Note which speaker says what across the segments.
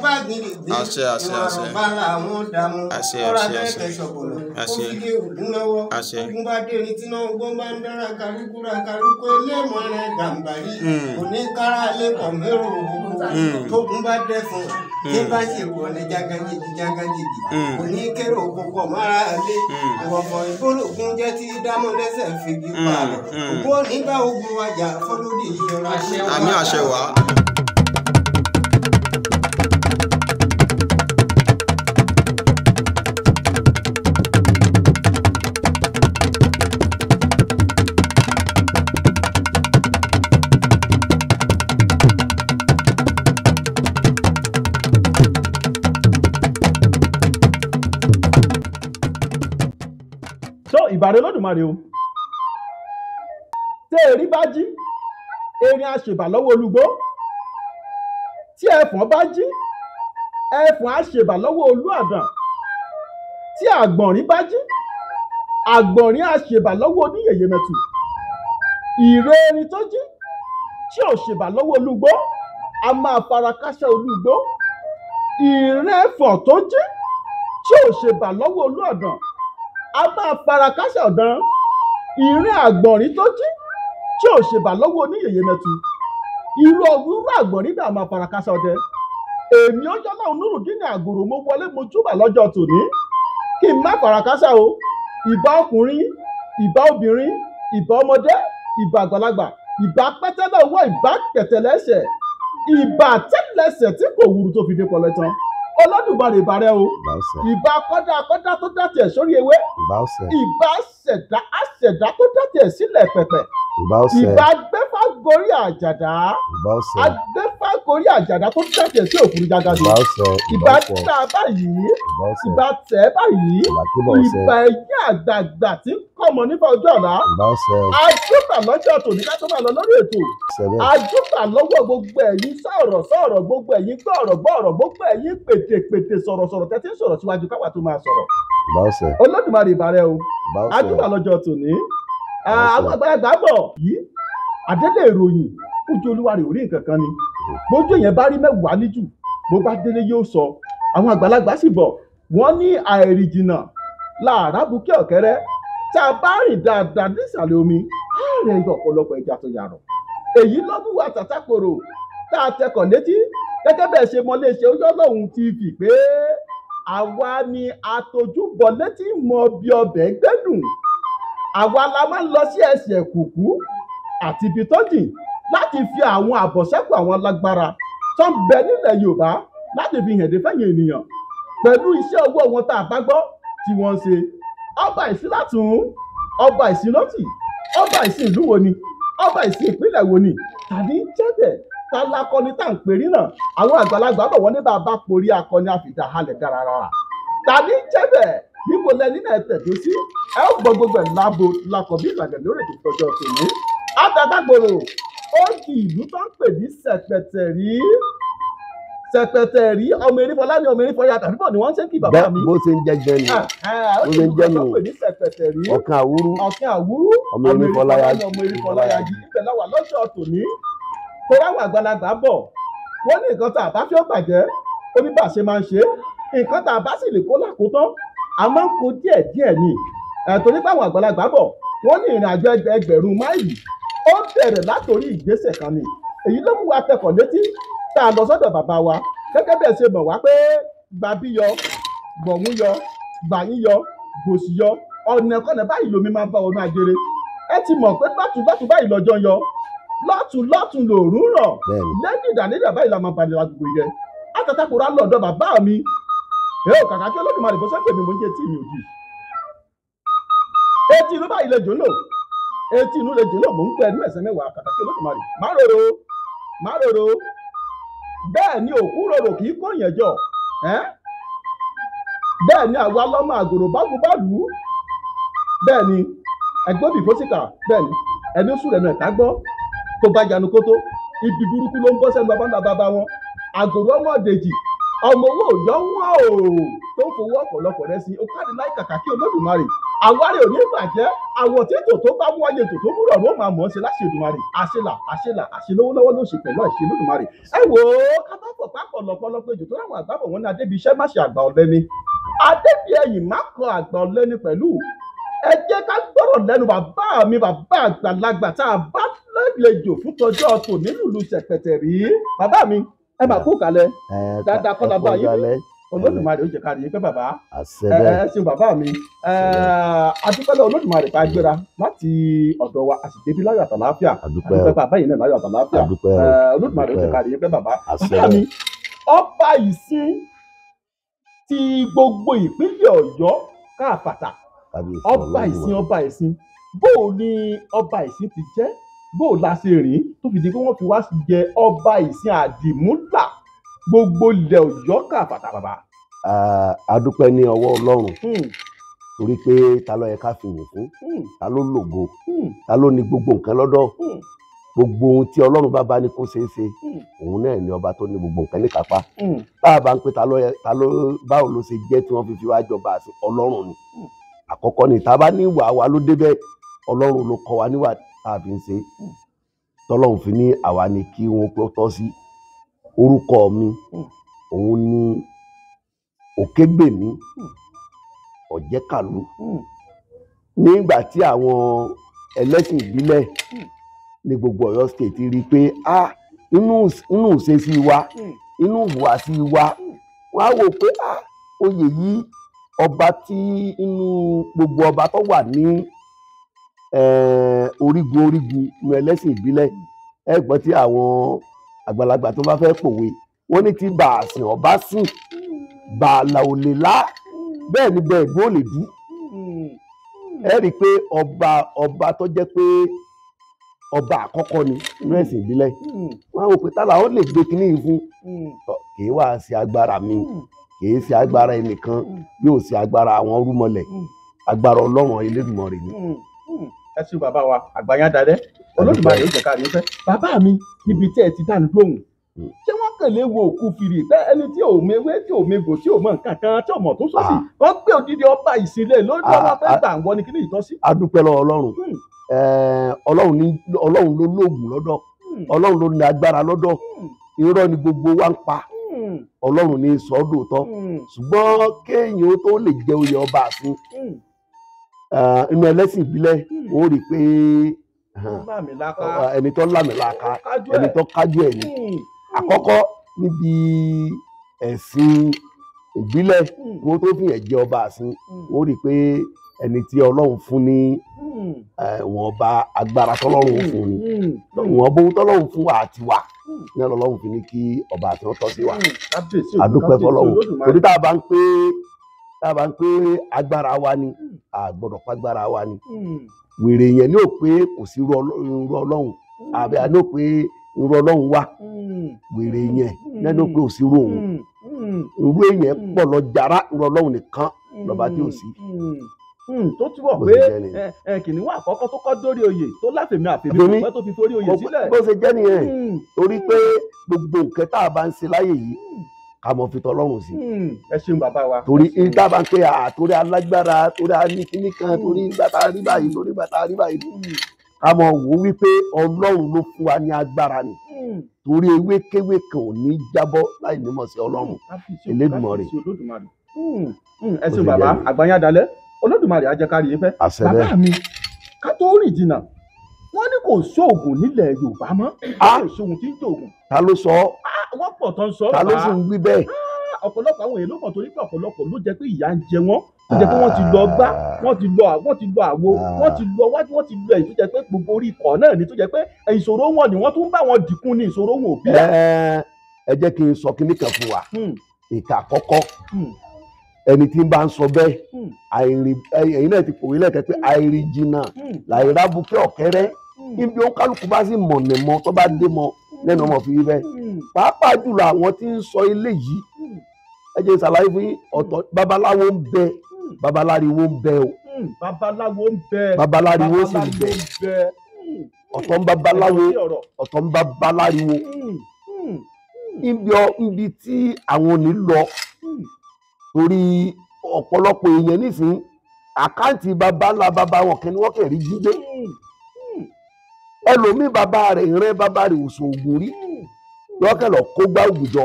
Speaker 1: bá gidi gbé ìwọ̀n bá làwọn dààmú ọ̀rọ̀ abẹ́ẹ̀kẹ́ ṣọ̀pọ̀lọ̀ ó fi gé ògùn lọ́wọ́ ogun bá dé ní tí náà gbọ́n bá ń dára kárúkọ ẹlẹ́mọ̀ rẹ̀ gàmbàrí òní kára lẹ́kọ̀ọ́ mẹ́rù òkúta tógun bá dẹ́ fún tí bá ṣe wọ̀ ní jágajìgì òní kéré òkúkọ̀ mára lé ìwọ̀fọ̀ ìbólògùn jẹ́ tí dámọ̀ lẹ́sẹ̀ fìgì pa òkú nígbà ogun wájà fọlọ́dì ìjọra
Speaker 2: àmì àṣẹ wá.
Speaker 3: Ìbàrẹ̀ Olódùmarè o tí èrí bá jí erin àṣèbà lọ́wọ́ olúgbó tí ẹfọ̀n bá jí ẹfọ̀n àṣèbà lọ́wọ́ olúàdàn tí àgbọ̀nrín bá jí àgbọ̀nrín àṣèbà lọ́wọ́ oníyèyè mẹ́tù ìrè erin tó jí tí ò ṣèbà lọ́wọ́ olúgbó a máa fara káṣá olúgbó ìrè ẹfọ̀n tó jí tí ò ṣèbà lọ́wọ́ olúàdàn a máa fara káṣá ọ̀dàn ìrè àgbọ̀nrín tó jí tí ò ṣèbà lọ́wọ́ oníyèyè mẹ́tù irú àgbọ̀nrín náà máa fara káṣá ọdẹ èmi ọjọ́ náà Nurudeen Àgòrò mo wọlé mo júbà lọ́jọ́ tòní kí n má fara káṣá o ìbà ọkùnrin ìbà obìnrin ìbà ọmọdé ìbà àgbàlagbà ìbà pẹ́tẹ́lẹ̀ ọwọ́ ìbà kẹ̀tẹ̀lẹ́sẹ̀ ìbà tẹ́lẹsẹ̀ tí kò wúru tó fi dé pọ̀lẹ́tàn Olódùmarè ìbàrẹ̀ o ìbà akọ́dá tó dàtí ẹ̀ sórí ewé ìbà àṣẹ̀dá tó dàtí ẹ̀ sílẹ̀ pẹ̀pẹ̀ ìbà agbẹ́fà gorí àjàdá agbẹ́fà gorí àjàdá tó dàtí ẹ̀ sí òkúru jágàdo ìbà tà báyìí ìbà tẹ̀ báyìí ìbà ẹ̀yìn àgbààgbà tí ń kọ́mọ nípa ọjọ́ ọ̀la àjùbà lọ́jọ́ tòní ká tó máa lọ lórí ètò àjùbà lọ́wọ́ gbogbo ẹ̀yin sọ̀rọ̀ gbogbo ẹ̀yin gbọ́ọ̀rọ̀ gbogbo ẹ̀yin pètè sọ̀rọ̀ tẹ́tí sọ̀rọ̀ síwájú káwa tó máa sọ̀rọ̀. Olódùmarè ìbàrẹ̀ o àjùbà lọ́jọ́ tòní àwọn àgbàlagbà bọ̀ yìí àdélé ìròyìn ojú olúwa rẹ̀ orí nǹkan kan ni bójú èèyàn bá rí mẹ́wàá níjù bó bá délé yóò sọ àwọn àgbàlagbà sì bọ̀ wọ́n ní àìrìnjìnà làárá bukẹ́ ọ̀kẹ́rẹ́ tá a bá rìn dáadáa nísàlẹ̀ omi àárẹ̀ yọ ọ̀pọ̀lọpọ̀ ẹja tó yàrá èyí ló mú wa tàtàkòrò tá a tẹkọ̀ létí gẹ́gẹ́ bẹ́ẹ̀ ṣe mọ́lé ṣe ó yọ́ lọ́hùn TV pé àwa ni àtòjúbọ̀ létí mọ bí ọbẹ̀ gbẹ́dùn àwa la máa ń lọ sí ẹsẹ̀ kùkú àti ibi tó jìn láti fi àwọn àbọ̀sẹ́kù àwọn alágbára tó ń bẹ nílẹ̀ Yorùbá láti fi hàn dé fẹ́yìn ènìyàn pẹ̀lú iṣẹ́ owó wọn tá a bá gbọ́ tí wọ́n ń ṣe ọba ìsìn látùn ọba ìsìn lọ́tì ọba ìsìn ìlú wo ni ọba ìsìn ìpínlẹ̀ wo ni tàbí jẹ́bẹ̀ tálákọ́ni tá à ń perí náà àwọn àgbàlagbà bọ̀ wọ́n ní bàbá porí akọni àfìdá halẹ̀ garara tàbí jẹ́bẹ̀ níbo lẹni náà tẹ̀dó sí ẹ ó gbọ́ gbogbo ẹ̀ lábo lakọ̀ bí ìlànà lórí ètò ìtọ́jú tòní Àtàtàgbòrò ó di ìlú tó ń pè ní Sẹ̀pẹ̀tẹ̀rí ọmọ Erífọlá ní ọmọ Erífọlá tàbí bọ̀ ni wọ́n ń ṣe kí bàbá mi.
Speaker 4: bó ṣe ń jẹjẹ ni
Speaker 3: ó ṣe ń jẹ nù
Speaker 4: ọ̀kan àwúrú
Speaker 3: ọmọ Erífọlá yagi ibẹ̀ láwà lọ́jọ́ tòní tó ráwọn àgbàlagbà bọ̀ wọ́n ní nǹkan tá a bá fi ó bàjẹ́ ó ní bá a ṣe máa ń ṣe nǹkan tá a bá sì lè kó làkótán a máa ń kó díẹ̀ ni torí báwọn àgbàlagbà bọ̀ wọ́n ní ìrìn àjò ẹgbẹ̀rún máìlì ó bẹ̀rẹ̀ látòrí ìgbésẹ̀ kan ni èyí ló mú wa tẹkọ̀ létí tá a lọ sọ́dọ̀ bàbá wa gẹ́gẹ́ bẹ́ẹ̀ ṣe mọ̀ wá pé gbàbí yọ gbọ̀mú yọ gbàyín yọ gbòsì yọ ọ̀nà kọ́nà báyìí lomi máa ń bá ọ̀nà àjèrè ẹ ti mọ̀ pé lọ́tún báyìí lọ́jọ́ yọ lọ́tún lòórùn rọ̀ lẹ́yìn ìdánilẹ̀ báyìí la máa balẹ̀ agbègbè yẹn Àtàtàgbòrò lọ́dọ̀ bàbá mi èyí ò kàkà kí Olódùmarè bó sẹ́pẹ̀ mi mò ń jẹ́ tí mi ò jì etí inú báyìí lè jòló etí inú lè jòló mò ń pẹ́ ní ẹ̀sẹ̀ mẹ́wàá kàkà kí Olódùmarè má rorò bẹ́ẹ̀ ni òkú rorò kì í kó yẹn jọ bẹ́ẹ̀ ni àwa lọ́mọ Àgòrò bágubálù bẹ́ẹ̀ ni ẹgbọ́bì fósìkà bẹ́ẹ̀ ni ẹni ó sùn lẹ́nu ẹ̀ka gbọ́ tó bá janu kótó ibi burúkú ló ń bọ́ sẹ́nu bàbá wọn Àgòrò ọmọ Dèjì ọmọ owó yọ wọ́n o tó ń fowó ọ̀pọ̀lọpọ̀ rẹ sí ó káàdì láì kàkà kí Olódùmarè àwárí òní ìbàjẹ́ àwọn tí tòótọ́ bá mú ayé tòótọ́ mú rọ̀ ló máa mọ̀ ọ́ ṣe láṣẹ Èdùmarè àṣelà àṣelówólọ́wọ́ ló ṣe pẹ̀lú àṣẹ Olódùmarè ẹ wò ó kábàbọ̀ kò pápọ̀ lọ́pọ̀lọpọ̀ èjò tó láwọn àgbàbọ̀ wọn ní adébí iṣẹ́ má ṣe àgbà ọ̀lẹ ni adébí ẹ̀yìn má kọ àgbà ọ̀lẹ ni pẹ̀lú ẹ jẹ́ ká gbọ́rọ̀ lẹ́nu bàbá mi bàbá àgbàlagbà tá a bá lálejò fún tọjọ́ tò nílùú ṣẹ̀pẹ̀tẹ̀ rí bàbá mi ẹ máa kú kalẹ̀ dáadáa kọ́ la bá yín olódùmarè ó jẹ́ ká rí i pé bàbá ẹ ṣeun bàbá mi adúpẹ́lẹ́ olódùmarè ká gbéra láti ọ̀dọ̀ wa a sì débi láyọ̀ àtàláfíà adúpẹ́ bàbá yìí náà láyọ̀ àtàláfíà olódùmarè ó jẹ́ ká rí i pé bàbá mi ọba ìsìn ti gbogbo ìpínlẹ̀ Ọ̀yọ́ káàfàtà ọba ìsìn bó o ní ọba ìsìn ti jẹ́ bó o la ṣe rìn tó fi di pé wọ́n fi wá jẹ ọba ìsìn àdìmúlà gbogbo ilẹ̀ Ọ̀yọ́ káàfàtà bàbá.
Speaker 4: adúpẹ́ ní ọwọ́ Ọlọ́run torí pé ta ló yẹ ká fi yìn fún ta ló lògo ta ló ní gbogbo nǹkan lọ́dọ̀ gbogbo ohun tí Ọlọ́run bá bá ní kó ṣeé ṣe òun náà ni ọba tó ní gbogbo nǹkan ní kápá tá a bá ń pè ta ló báwo ló ṣe jẹ́ tí wọ́n fi wá jọba àti Ọlọ́run ni àkọ́kọ́ ni tá a bá ní ìwà wa ló débẹ̀ Ọlọ́run ló kọ́ wa níwà tá a fi ń ṣe tọ́lọ́run fi ní àwa ni kí wọ́n pé ó tọ́ sí orúkọ mi òun ni Òkègbèmí Ọ̀jẹ́kàlú nígbà tí àwọn ẹlẹ́sìn ìbílẹ̀ ní gbogbo Ọ̀yọ́ state rí i pé inú ìṣesí wa inú ìhùwàsí wa wọ́n á wò pé oyè yìí ọba tí inú gbogbo ọba tó wà ní orígun inú ẹlẹ́sìn ìbílẹ̀ ẹ gbọ́ tí àwọn àgbàlagbà tó bá fẹ́ pòwe wọ́n ní tí bá a sìn ọba sìn bàálà ò lè lá bẹ́ẹ̀ ni bẹ́ẹ̀ gbó lè dú ẹ rí i pé ọba tó jẹ́ pé ọba àkọ́kọ́ ni inú ẹ̀sìn ìbílẹ̀ wọ́n á wò pé tálà ó lè gbé kínní yìí fún kìí wá sí agbára mi kìí sí agbára ẹnìkan yóò sí agbára àwọn rúmọlẹ̀ agbára Ọlọ́run Elédùmarè ni.
Speaker 3: ẹ ṣe bàbá wa àgbáyá dalẹ̀ Olódùmarè ó jẹ́ ká rí i pé bàbá mi níbi tí ẹ ti dánu lóhùn ṣé wọ́n kàn lè wo òkú fìrì pé ẹni tí ò mewé tí ò megbò tí ò mọ nǹkan kan tí ò mọ̀ tó sọ́sì wọ́n gbé odidi ọba ìsìnlẹ̀ lórí ọba fẹ́ gbà ń wọ ni kí ni ìtọ́sí.
Speaker 4: a dúpẹ́ lọ́wọ́ Ọlọ́run Ọlọ́run ló lóògùn lọ́dọ̀ Ọlọ́run ló ní agbára lọ́dọ̀ irọ́ ni gbogbo wa ń pa Ọlọ́run ní sọ́dọ̀tọ́ ṣùgbọ́n kéèyàn tó lè jẹ oyè ọba àfin inú ẹlẹ́sìn ìbílẹ̀ ó rí i pé ẹni tó lámìlaka ẹni tó kájú ẹ̀ ni àkọ́kọ́ níbi ẹ̀sìn ìbílẹ̀ wọ́n tó fi ẹ̀jẹ̀ ọba àsìn wọ́n rí i pé ẹni tí Ọlọ́run fún ní wọ́n bá agbára tọ́lọ́run fún ni wọ́n bó tọ́lọ́run fún wa àti wa ní Ọlọ́run fi ní kí ọba àti wọn tọ́ sí wa àdúpẹ́ fọ́lọ́run torí tá a bá ń pé agbára wa ni a gbọ́dọ̀ pa agbára wa ni wèrè yẹn ní ò pé kò sí irú Ọlọ́run àbí àná pé irú Ọlọ́run wà wèrè yẹn lẹ́nu pé ò sí irú òun irú èèyàn pọ̀ lọ jàrá irú Ọlọ́run nìkan lọ́ba tí ò sí.
Speaker 3: tó túbọ̀ pé kìnìún àkọ́kọ́ tó kọ́ dórí oyè tó láfẹ̀mí àfẹ̀mí ọ̀pẹ́ tó fi forí oyè sílẹ̀.
Speaker 4: bó ṣe jẹ́ nìyẹn torí pé gbogbo nǹkan tá a bá ń ṣe láyè yìí ká mọ̀ fi tọ́lọ́run sí.
Speaker 3: ẹ ṣeun bàbá wa.
Speaker 4: torí tá a bá ń pè torí alágbára torí aníkíní kan torí gbàtà rí báyìí torí gbàtà rí báyìí ká mọ̀ wò wípé Ọlọ́run ló fún wa ní agbára ni torí ewékéwé kan ò ní jábọ́ láì nímọ̀ sí Ọlọ́run Elédùmarè.
Speaker 3: ẹ ṣeun bàbá àgbáyá dalẹ̀ Olódùmarè ajẹ́kárí yìí fẹ́. bàbá mi ká tó rìn jìnnà wọ́n ní kò sóògùn nílẹ̀ Yorùbá mọ́ kò sóògùn tí ń jòògùn.
Speaker 4: ta ló sọ.
Speaker 3: wọ́n pọ̀ tán sọ.
Speaker 4: ta ló sì ń wí bẹ́ẹ̀.
Speaker 3: ọ̀pọ̀lọpọ̀ àwọn èèyàn ló pọ̀ torí pé ọ̀pọ̀lọpọ̀ ló jẹ́ pé ìyà ń jẹ wọ́n tó jẹ́ pé wọ́n ti lọ gbá wọ́n ti lọ àwo wọ́n ti lọ wájú wọ́n ti lọ èyí tó jẹ́ pé gbogbo orí ikọ̀ náà ni tó jẹ́ pé ìṣòro wọn ni wọ́n tún bá wọn dínkù ní ìṣòro wọn ò bí.
Speaker 4: ẹ jẹ́ kí n sọ kíní kan fún wa ìka àkọ́kọ́ ẹni tí ń bá ń sọ bẹ́ẹ̀ ẹ̀yin náà ti pòwe lẹ́kẹ̀ẹ́ pé àìrí jìnnà làìrá bukẹ́ ọ̀kẹ́rẹ́ níbi ó kálukú bá sì mọ̀nà mọ́ tó bá dé mọ́ lẹ́nu ọmọ fi rí bẹ́ẹ̀ pàápàá jùlọ àwọn tí ń sọ ilé yìí ẹ jẹ́ ìsàlàyé fún yín ọ̀tọ̀ babaláwo ń bẹ babaláriwo ń bẹ o babaláriwo sì ń bẹ ọ̀tọ̀ ń babaláwo ọ̀tọ̀ ń babaláriwo ibi tí àwọn ò ní lọ torí ọ̀pọ̀lọpọ̀ èèyàn nísìnyí àkáǹtì bàbá ńlá bàbá wọn kẹ́ni wọ́n kẹ̀rí jíjẹ ẹlòmíì bàbá rẹ̀ ìrẹ́ bàbá rẹ̀ òsùn ògùn rí lọ́kẹ́ lọ kó gbá ògùn jọ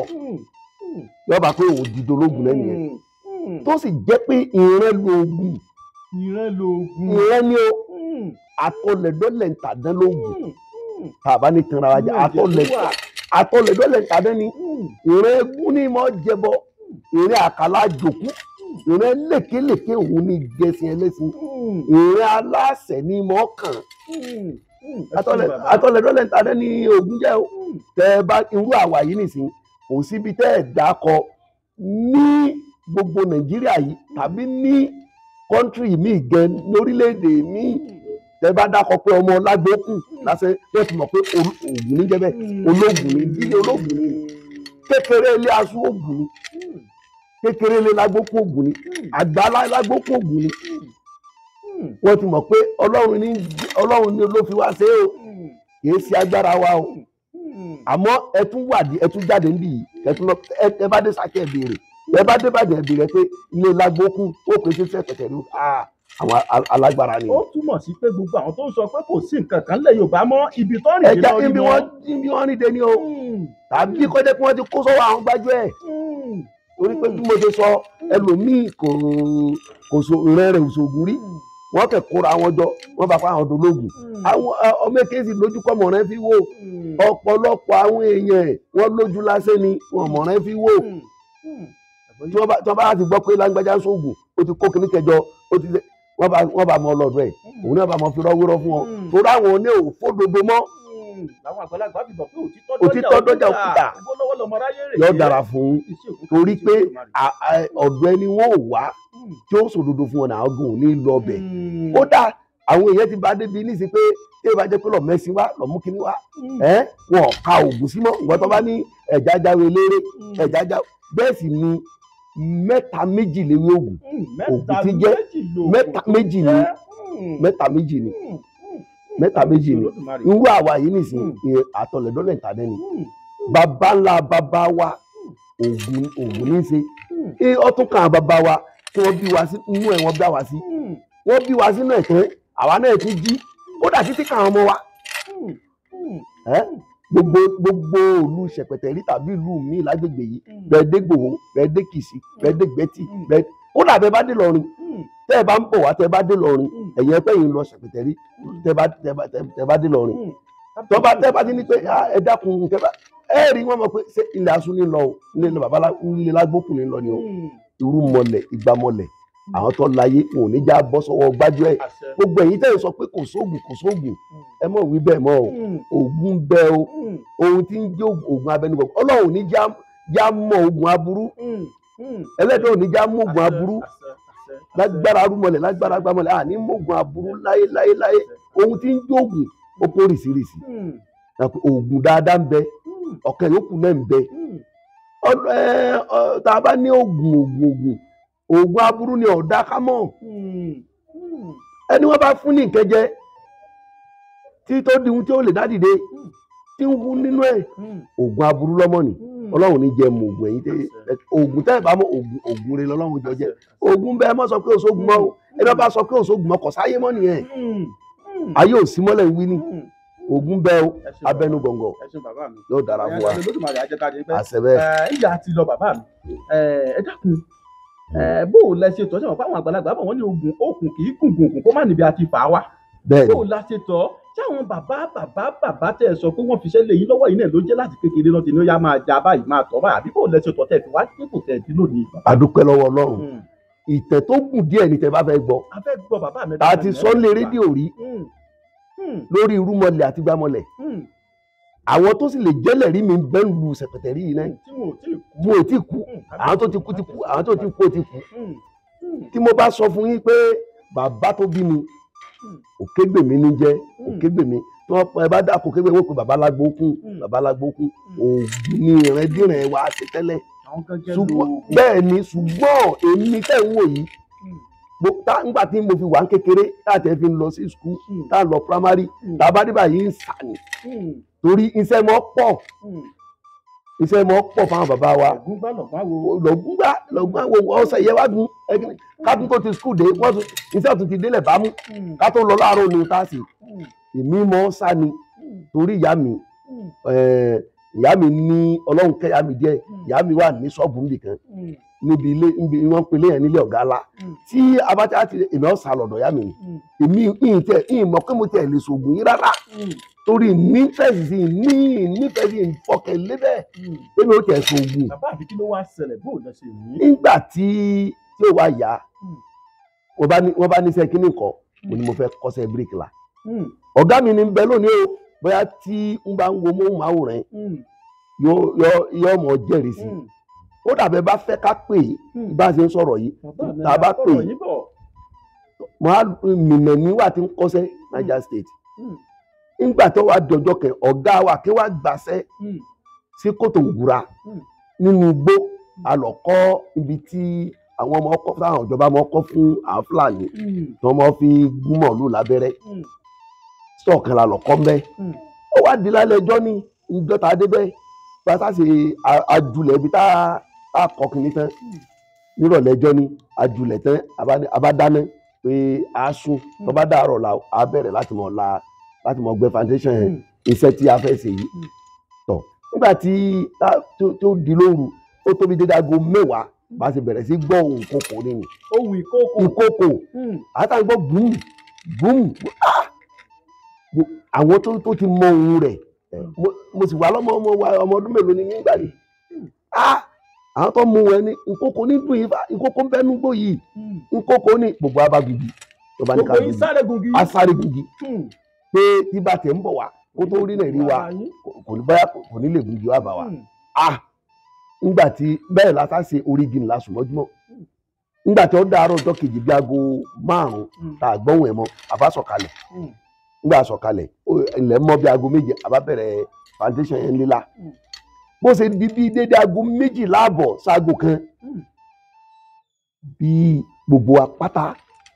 Speaker 4: yọba pé òun dìde ológun lẹ́yìn yẹn tó sì jẹ́ pé ìran lóògùn ìran ni ó atọ́lẹ̀dọ́lẹ̀ ń tàdán lóògùn tàbá ní tanra wa jẹ atọ́lẹ̀dọ́lẹ̀ ń tàdán ni ìran egún ní mọ́ jẹbọ ìran àkàlà jòkú ìran lékelèké òun ní gẹ̀ẹ́sì ẹlẹ́sìn ìran aláṣẹ ní mọ́ kàn atọ́lẹ̀dọ́lẹ̀ ń tàdán ní ògùn jẹ́ o tẹ́ bá irú àwa yìí nìsín kò síbi tẹ́ ẹ̀ dákọ ní gbogbo Nàìjíríà yìí tàbí ní kọ́ńtírì míì gẹ lórílẹ̀‐èdè míì tẹ́ bá dákọ pé ọmọ Lágbókùn lásán bẹ́ẹ̀ ti mọ̀ pé Ògùn ní jẹ́bẹ̀ ológun ní ìdílé ológun ní kékeré ilé aṣọ Ògùn ní kékeré ilé Lágbókùn Ògùn ní àgbà Lágbókùn Ògùn ní wọ́n ti mọ̀ pé Ọlọ́run ni ló fi wá ṣe é o kìí ṣe agbára wa o àmọ́ ẹ tún wádìí ẹ tún jáde níbí yìí ẹ bá dé Ṣakí ẹ béèrè ẹ bá dé Ìbàdàn ẹ béèrè pé ilé Lágbókùn ó pè sí Ṣẹ̀pẹ̀tẹ̀ rí àwọn alágbára ni.
Speaker 3: ó túmọ̀ sí pé gbogbo àwọn tó ń sọ pé kò sí nǹkan kan lẹ̀ Yorùbá mọ́ ibi tó rìn dé lọ
Speaker 4: ibi wọ́n rìn dé ni o tàbí kọ́jẹ́ pé wọ́n ti kó sọ́wọ́ àwọn gbájúẹ̀ torí pé bí mo ṣe sọ ẹlòmíì kò so rẹ̀ òṣogùn rí wọ́n kẹ̀ kóra wọn jọ wọ́n bá pa àwọn dológun àwọn ọmọ èkéyìí lójú kọ́ mọ̀rẹ́ fi wò ọ̀pọ̀lọpọ̀ àwọn èèyàn wọ́n lójú lásán ni wọ́n mọ̀rẹ́ fi wò tí wọ́n bá ti gbọ́ pé lágbájá ń sóògùn ó ti kó kíní kẹjọ wọ́n bá mọ ọlọ́dọ̀ ẹ̀ òun náà bá mọ fi rọ́wúrọ́ fún ọ torí àwọn oní òfódodo mọ́
Speaker 3: làwọn àgbàlagbà fi bọ̀ pé
Speaker 4: òtítọ́ dọ́jà òkúta yóò dára fún torí pé ọ̀dọ̀ ẹni wọ́n ò wá tí ó sòdodo fún ọ̀nà àgùn ò ní lọ bẹ̀ kódà àwọn èèyàn ti bá débi ní sí pé tí ó bá jẹ́ pé lọ mẹ́sìn wá lọ mú kíní wá wọn ò ka ògùn sí mọ́ ìwọ́n tó bá ní ẹ̀já jáwé eléré ẹ̀já jáwé bẹ́ẹ̀ sì ni mẹ́ta méjì léwé ògùn ti jẹ́ mẹ́ta méjì ni irú àwa yìí nìsín àtọ̀lẹ̀dọ́lẹ̀ ìtàdé ni bàbá ńlá bàbá wa ògùn ní í ṣe ọtún kan bàbá wa tí wọ́n bí wa sí inú ẹ̀ wọ́n bí wa sí wọ́n bí wa sínú ẹ̀ tán àwa náà tún jí ó dà títí kan ọmọ wa gbogbo ìlú Ṣẹ̀pẹ̀tẹ̀rí tàbí ìlú míì lágbègbè yìí bẹ́ẹ̀ dé Gbòho bẹ́ẹ̀ dé Kìsì bẹ́ẹ̀ dé Gbẹ́tì bẹ́ẹ̀ ó dà bẹ́ẹ̀ bá dé Lọrin tẹ́ ẹ bá ń bọ̀ wá tẹ́ ẹ bá dé Lọrin ẹ̀yìn ẹ̀pẹ́ yìí ń lọ Ṣẹ̀pẹ̀tẹ̀rí tẹ́ ẹ bá dé Lọrin tẹ́ ẹ bá ti ní pé ẹ dákun ẹ rí wọn mọ̀ pé ṣé ilẹ̀ Aṣú ní lọ ilé bàbá ilé Lágbókùn ní lọ ni o irú mọlẹ̀ ìgbà mọlẹ̀ àwọn tó láyé wọn ò ní já bọ́ sọ́wọ́ gbájú ẹ̀ gbogbo ẹ̀yin tẹ́ ẹ sọ pé kò sóògùn ẹ mọ̀ wí bẹ́ẹ̀ mọ́ o ògùn bẹ́ẹ̀ o ohun tí ń jẹ́ ògùn abẹnugọ̀ Ọlọ́run ò ní já mọ́ ògùn aburú ẹlẹ́dọ̀ ò ní já mọ́ ògùn aburú lágbára arúmọlẹ̀ lágbára agbámọlẹ̀ àní mọ́ ògùn aburú láyé ohun tí ń jẹ́ ògùn ó pọ̀ rìsírìsì ògùn dáadáa ń bẹ ọ̀kẹ́ yòókù náà ń bẹ tá a bá ní ògùn aburú ni ọ̀dà kámọ́ ẹni wọ́n bá fún ní ìkẹjẹ tí tó di ohun tí ó lè dá dìde tí ń hu nínú ẹ̀ ògùn aburú lọ́mọ ni Ọlọ́run ní jẹ́ mọ ògùn ẹ̀yìn tẹ́ ògùn tẹ́ ẹ̀ bá mọ ògùn rẹ lọ́lọ́run jọ jẹ́ ògùn bẹ́ẹ̀ mọ́ sọ pé òṣogùn mọ́ ẹni wọ́n bá sọ pé òṣogùn mọ́ kọ̀ sáyé mọ́ nìyẹn ayé ò sí mọ́lẹ̀ ń wí ni ògùn bẹ́ẹ̀ o abẹnú gbọ̀ngọ̀ yóò dára fún wa àṣẹ bẹ́ẹ̀.
Speaker 3: ìyá ti lọ bàbá mi ẹ dákun bó o lẹ ṣe tọ́ ṣe mọ̀ fáwọn àgbàlagbà bọ̀ wọ́n ní ogun okùn kì í gùngùn kó má níbi àti fà á wá. bó o la ṣe tọ́ ṣé àwọn bàbá tẹ̀ ẹ sọ pé wọ́n fi ṣẹ́ lé yín lọ́wọ́ yìí náà ló jẹ́ láti kékeré náà tí ní ó yá máa ja báyìí máa tọ́ báyìí àbí bó o lẹ ṣe tọ́ tẹ̀ fi wá dípò tẹ̀ dín lónìí.
Speaker 4: a dúpẹ́ lọ́wọ́ Ọlọ́run ìtẹ̀ tó gùn díẹ̀ ni tẹ́ bá fẹ́ gbọ́.
Speaker 3: a fẹ́ gbọ́ bàbá mi.
Speaker 4: a ti sọ lé rédíò rí lórí irúmọlẹ̀ àti gbámọlẹ̀ àwọn tó sì lè jẹ́lẹ̀ rí mi bẹ́ẹ̀ lu Ṣẹ̀pẹ̀tẹ̀rí yìí náà tí wọn ò tí kú àwọn tó ti kú ti kú àwọn tó ti kú ti kú tí mo bá sọ fún yín pé bàbá tó bí mi Òkégbèmí ní jẹ́ Òkégbèmí tí wọ́n bá dà Òkégbèmí wọ́n pe bàbá Lágbókùn Ògùn ní ìrẹ́dìrẹ́ wa ṣe tẹ́lẹ̀ bẹ́ẹ̀ ni ṣùgbọ́n èmi tẹ̀ ń wò yìí nígbà tí mo fi wà ń kékeré láti ẹ fi lọ sí skul tá a lọ primary tá a bá dé báyìí ń sà ní torí iṣẹ́ mọ́ pọ̀ fáwọn bàbá wa lọ́gbọ́n wo ọ̀sẹ̀ yẹ wá gun kátó tó ti skul dé wọ́n tún iṣẹ́ ọ̀tún ti délẹ̀ bámú kátó lọ láàárọ̀ ní táàsì èmi mọ́ sá ni torí ìyá mi ìyá mi ní ọlọ́run kẹ́yà mi díẹ̀ ìyá mi wà ní ṣọ́ọ̀bù nìkan níbi ilé wọ́n pe léyìn nílé ọ̀gá ńlá tí abájá ti èmi ọ̀sà lọ́dọ̀ ìyá mi èmi ìmọ̀ pé mo tiẹ̀ lè ṣògùn yín rárá torí nífẹ̀ẹ́ sí nífẹ̀ẹ́ sí ìfọkẹ̀ lébẹ̀ èmi ò tiẹ̀ ṣògùn.
Speaker 3: bàbá àbí kí ló wá ṣẹlẹ̀ bó lọ ṣe yìí.
Speaker 4: nígbà tí ó wá yá wọ́n bá níṣẹ́ kíní kan mo ní mo fẹ́ kọ́ṣẹ́ bíríkìlà ọ̀gá mi ní bẹ lónìí o bóyá tí n bá ń wo móhùnmáwòrán yóò mọ̀ jẹ́rìí sí ó dàbẹ̀ bá fẹ́ ká pè é bá a ṣe ń sọ̀rọ̀ yìí tá a bá pè é mìnà níwà tí ń kọ́ṣẹ́ Niger State nígbà tó wá dọjọ́ kẹ ọ̀gá wa kí wá gbàṣẹ́ sí Kòtòngúra nínú igbó àlọ́kọ́ ibi tí àwọn ọmọ ọkọ táwọn ìjọba ọmọ ọkọ fún àwọn Fúlàní tí wọ́n mọ̀ fi gún mọ̀lú lábẹ́rẹ́ sọ̀kan la lọ́kọ́ mbẹ́ ó wá di lálẹ́ ẹjọ́ ní ìjọta adébẹ́ pátá ṣe àjùlẹ̀ ibi tá a kọ́ kìíní tán nírọ̀lẹ́ ẹjọ́ ní àjùlẹ̀ tán abádáná pé a sùn tó bá dàárọ̀ la a bẹ̀rẹ̀ láti mọ̀ gbẹ́ foundation yẹn iṣẹ́ tí a fẹ́ ṣe yìí tọ̀ nígbà tí tó di lóru ó tóbi dédé aago mẹ́wàá bá a ṣe bẹ̀rẹ̀ sí gbọ́ ohùn ìkòkò nínú
Speaker 3: ohùn ìkòkò
Speaker 4: àtàwọn gbọ́ bùm bùm àwọn tó ti mọ ohùn rẹ̀ mo sì wà lọ́mọ ọmọ ọdún mélòó ni nígbà yìí àwọn tó mú wọn ní ìkòkò ní dùn yìí ìkòkò ń bẹ núgbò yìí ìkòkò ní gbogbo abagugi tó bá ní ká gugi asáré gugi pé tí bá tẹ̀ ń bọ̀ wá kó tó rí náà rí wa kò ní lè gugi wá bá wa nígbà tí bẹ́ẹ̀ la sá ṣe orígi ńlá sùmọ́júmọ́ nígbà tí ó dàárọ̀ ọjọ́ kejì bí aago 5 tá a gbọ́hùn ẹ̀ mọ́ àbá sọ̀kalẹ̀ nígbà sọ̀kalẹ̀ ilẹ̀ mọ́ bí aago 7 àbá bẹ̀rẹ̀ foundation yẹn líla bó ṣe di bí dédé aago 12:00 sáago kan bí gbogbo apáta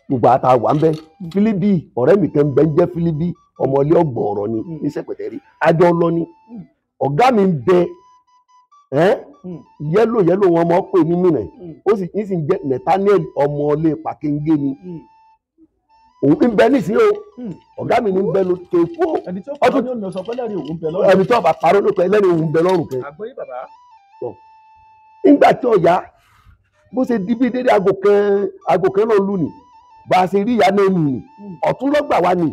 Speaker 4: gbogbo ata wà ń bẹ Fílíbì ọ̀rẹ́ mi kan bẹ ń jẹ́ Fílíbì ọmọ ilé ọgbọ̀ọ̀rọ̀ ni ní Sẹ̀pẹ̀tẹ̀rí àjọ lọ ni ọ̀gá mi ń bẹ yẹ́lò wọn mọ̀ pé ní mìíràn ó sì ń jẹ́ Nathaniel ọmọ ilé Pàkéngé ni òun ń bẹ nísìnyí o ọ̀gá mi ní ń bẹ ló tó kú
Speaker 3: ẹni tí ó parọ́ ní ọ̀nà sọpẹ́lẹ́rì òun bẹ lọ́rùn
Speaker 4: ẹni tí ó bá parọ́ ló pẹ́ lẹ́rìí òun bẹ lọ́rùn kẹ́.
Speaker 3: àgbóyè bàbá.
Speaker 4: nígbà tí ọ̀yá bó ṣe di bí dédé aago kan náà lù ní bá a ṣe rí ìyá náà nù ní ọ̀tún lọ́gbà wa ní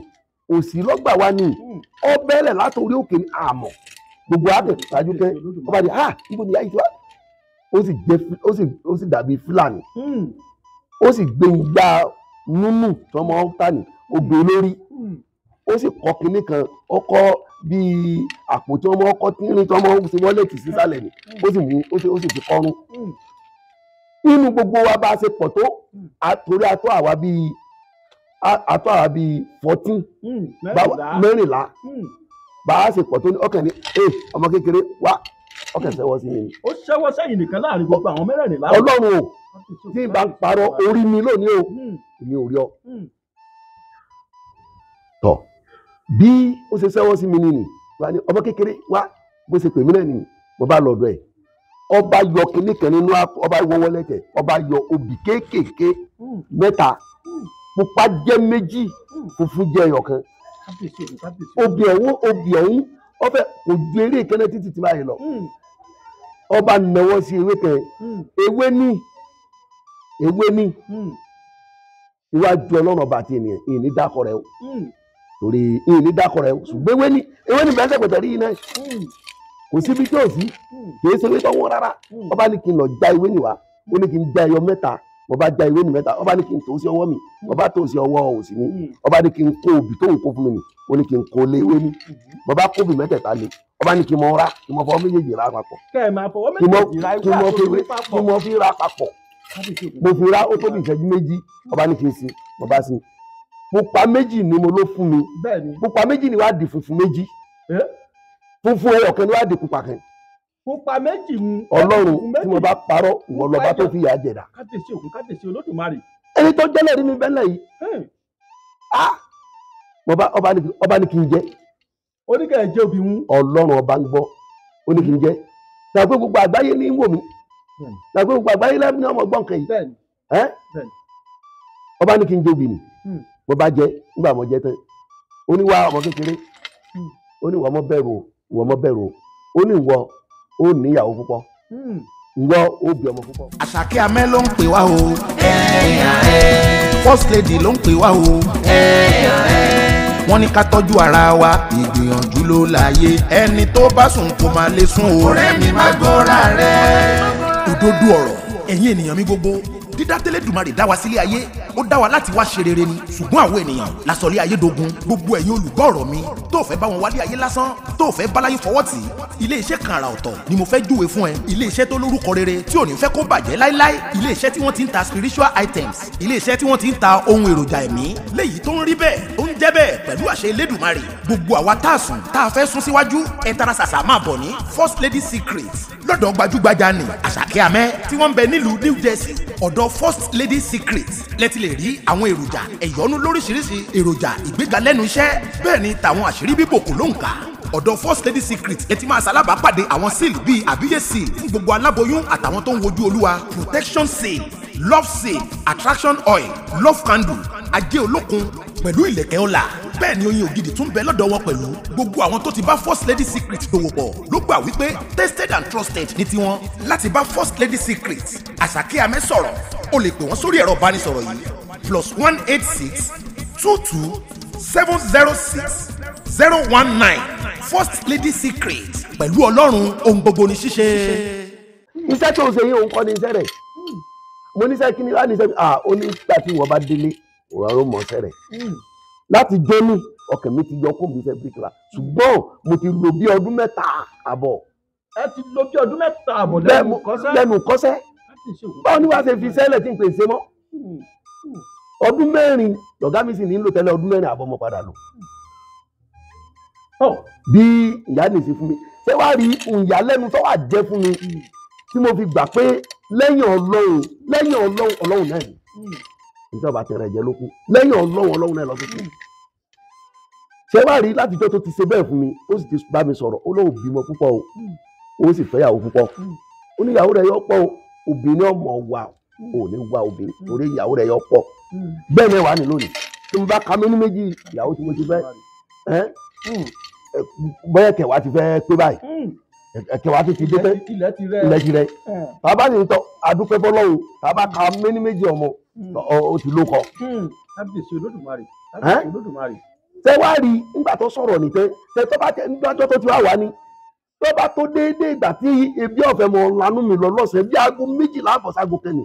Speaker 4: òsì lọ́gbà wa ní ọ bẹ́ẹ̀lẹ̀ látòrí òkè ní àmọ́ gbogbo àgbẹ̀ ṣáájú kẹ́ ọba di níbo ni ìyá yìí tó wá ó sì dàbí Fúlàní ó sì gbé ìgbà nínú tọmọ tani ó gbé lórí ó sì kọ kinní kan ọkọ bíi àpótí ọmọ ọkọ tínrín tọmọ sí wọlẹtì sísàlẹ̀ ni ó sì mú ó sì fi kọrún nínú gbogbo wa bá a ṣe pọ̀ tó àtòrí àtọ́ àwa bíi 14 mẹ́rìnlá bá a ṣe pọ̀ tó ní ọkàn ní ọmọ kékeré wá ọkàn ṣẹ́wọ́ sí mi.
Speaker 3: ó ṣẹ́wọ́ sẹ́yìn nìkan láàrin gbogbo àwọn mẹ́rẹ̀ẹ̀rìnlá.
Speaker 4: Ọlọ́run o tí n bá parọ́ orí mi lónìí o èmi ò rí ọ. tọ bí ó ṣe ṣẹ́wọ́ sí mi nìyí ọmọ kékeré wá bó ṣe pè mí náà nìyí mo bá lọ́dọ̀ ẹ̀ ọba yọ kinní kan nínú ọba wọwọ lẹtẹ ọba yọ obì kéékèèké 3 pupa jẹ́ 2 funfun jẹ́ ẹyọkan obì ọ̀hún ọfẹ kò ju eré ìkẹnẹ títí tí máa yẹ lọ ọba nàwọ́ sí ewé kan ewé ní iwájú Ọlọ́run ọba àti ènìyàn ìní dákọ rẹ o torí ìní dákọ rẹ o ṣùgbọ́n ewé ní bẹ́ẹ̀ Sẹ̀pẹ̀tẹ̀rí yìí náà kò síbi tí ò sí kìí ṣe ewé tó wọ́n rárá ọba ní kí n lọ já ewé nìwá ó ní kí n já ẹyọ 3 mo bá já ewé ní 3 ọba ní kí n tó sí ọwọ́ mi mo bá tó sí ọwọ́ òsì mi ọba ní kí n kó obì tó ń kó fún mi nì ó ní kí n kó lé ewé ní mo bá kó obì 7 lé ọba ní kí n mọ ra kí n mọ fọwọ́ méjèèjì ra papọ̀ kí n mọ fi ra papọ̀ mo fi ra ó tóbi ìṣẹ́jú 2 ọba ní kí n sin mo bá sin pupa 2 ni mo ló fún mi pupa 2 ni wàá di funfun 2 funfun ẹyọkan ni wàá di pupa kan.
Speaker 3: pupa 2 mu.
Speaker 4: Ọlọ́run tí mo bá parọ́ ìwọ lọba tó fi yà jẹ̀dá.
Speaker 3: kábíyèsí òkun kábíyèsí Olódùmarè.
Speaker 4: ẹni tó jẹ́lẹ̀ rí mi bẹ́lẹ̀ yìí. ọba ní kí n jẹ́.
Speaker 3: ó ní kẹ́ ẹ jẹ́ obì mu.
Speaker 4: Ọlọ́run ọba ń gbọ́ ó ní kí n jẹ́. tàbí gbogbo àgbáyé ní wò mí. tàbí gbogbo àgbáyé lẹ́nu ní ọmọ gbọ́n kan yìí. ọba ní kí n jẹ́ obì nì. mo bá jẹ nígbà mo jẹ tán. ó ní wá ọmọ kékeré. ó ní wọ́n mọ́ bẹ̀rù o ó ní ìwọ ó níyàwó púpọ̀ ìwọ ó bí ọmọ púpọ̀.
Speaker 2: Àṣàkẹ́ Amẹ́ ló ń pè wá o. First lady ló ń pè wá o. Wọ́n ní ká tọ́jú ara wa, ìgbìyànjú ló láyé. Ẹni tó bá sùn kó máa lè sùn o. Ọ̀rẹ́ mi má gbọ́ra rẹ̀. Òdodo ọ̀rọ̀ ẹ̀yin ènìyàn mi gbogbo, dídá tẹ́lẹ̀dùmarè dá wa sílé ayé, ó dá wa láti wá ṣe rere ni. Ṣùgbọ́n àwọn ènìyàn la sọ lé ayé dogun. Gbogbo ẹ̀yin olùgbọ́ ọ̀rọ̀ mi tó fẹ́ bá wọn wálé ayé lásán, tó fẹ́ báláyé fọwọ́ tì í. Ilé iṣẹ́ kan àrà ọ̀tọ̀ ni mo fẹ́ júwe fún ẹ. Ilé iṣẹ́ tó lórúkọ rere tí ò ní fẹ́ kó bàjẹ́ láíláí. Ilé iṣẹ́ tí wọ́n ti ń ta spiritual items. Ilé iṣẹ́ tí wọ́n ti ń ta ohun èròjà ẹ̀mí. Léyìí tó ń rí bẹ́ẹ̀, tó ń jẹ́ bẹ́ẹ̀ pẹ̀lú àṣẹ Elédùmarè. Gbogbo àwa tá a sùn, tá a fẹ́ sún síwájú, ẹ tara ṣàṣà máa bọ̀ ní First Lady Secret. Lọ́dọ̀ gbajúgbajà ni Àṣàkẹ́ Amẹ́ tí wọ́n ń bẹ nílùú New Jersey. Ọ̀dọ̀ First Lady Secret lẹ́tí lè rí àwọn èròjà ẹ̀yọ́nú lóríṣiríṣi, èròjà ìgbéga lẹ́nu iṣẹ́, bẹ́ẹ̀ ni tàwọn àṣírí bíbò kò lóǹkà. Ọ̀dọ̀ First Lady Secret ẹ ti máa ṣalábàápàdé àwọn seal bíi àbíyè seal fún gbogbo aláboyún àtàwọn tó ń wojú olúwa, protection seal, love seal, attraction oil, love candle, ajé olókun pẹ̀lú ìlẹ̀kẹ̀ ọlà. Bẹ́ẹ̀ ni oyin ògidì tún bẹ lọ́dọ̀ wọn pẹ̀lú. Gbogbo àwọn tó ti bá First Lady Secret dòwò pọ̀ ló gbà wípé tested and trusted ní tiwọn. Láti bá First Lady Secret Àṣàkẹ́ Amẹ́ sọ̀rọ̀, o lè pè wọ́n sórí ẹ̀rọ ìbánisọ̀rọ̀ yìí +186 22 706 019. First Lady Secret pẹ̀lú Ọlọ́run ohun gbogbo ní ṣíṣe.
Speaker 4: Iṣẹ́ tó ń ṣe yìí òun kọ́ ni iṣẹ́ rẹ̀. Mo níṣẹ́ kí ni wá ní iṣẹ́ ó ní ìgbà tí wọ́n bá délé òun àrò mọ̀ ọ̀sẹ̀ rẹ̀. Láti jóní ọkàn mi ti yọ kó mi fẹ́ bíríkìlà ṣùgbọ́n mo ti lò bí ọdún 3 àbọ̀.
Speaker 3: Ẹ ti lò bí ọdún 3 àbọ̀
Speaker 4: lẹ́nu kọ́sẹ́. Báwo ni wàá ṣe fi sẹ́lẹ̀ tí n pè ṣe mọ́? Ọdún 4 lọ̀gá mi sì nílò tẹ́lẹ̀, ọdún 4 àbọ̀ mo padà lò. Bí ìyá nìsí fún mi ṣé wàá rí ìyàlẹ́nu tó wà jẹ́ fún mi tí mo fi gbà pé lẹ́yìn Ọlọ́run náà ni ìjọba tẹ̀rẹ̀ jẹ́ lókun, lẹ́yìn Ọlọ́run náà lọ́sọ̀tún. Ṣé wàá rí látijọ́ tó ti ṣe bẹ́ẹ̀ fún mi, ó sì ti bá mi sọ̀rọ̀, ó lóun bímọ púpọ̀ o, ó sì fẹ́yàwó púpọ̀, ó ní ìyàwó rẹ̀ yọ pọ̀ o, obìnrin ọmọ wa ò ní wá obìnrin torí ìyàwó rẹ̀ yọ pọ̀. Bẹ́ẹ̀ ni wàá ní lónìí tí mo bá ka mí ní méjì ìyàwó tí mo ti fẹ́ bẹ́ẹ̀ kẹwàá ti fẹ́ pé báyìí, kẹwàá ti dé tẹ́ ilẹ̀ ti rẹ̀. Bàbá ní tọ́ adúpẹ́ fọlọ́run, bàbá ka mí ní méjì ọmọ ó ti ló kọ.
Speaker 3: Kábíyèsí Olódùmarè.
Speaker 4: Ṣé wàá rí nígbà tó sọ̀rọ̀ nìtẹ́ ṣe tó bá tẹ nígbà tó ti wá wá ní tó bá tó déédéé ìgbà tí ebi ọ̀fẹ́ mọ̀ lanú mi lọ lọ́sẹ̀ bí aago 12 àbọ̀ságo kẹ́ni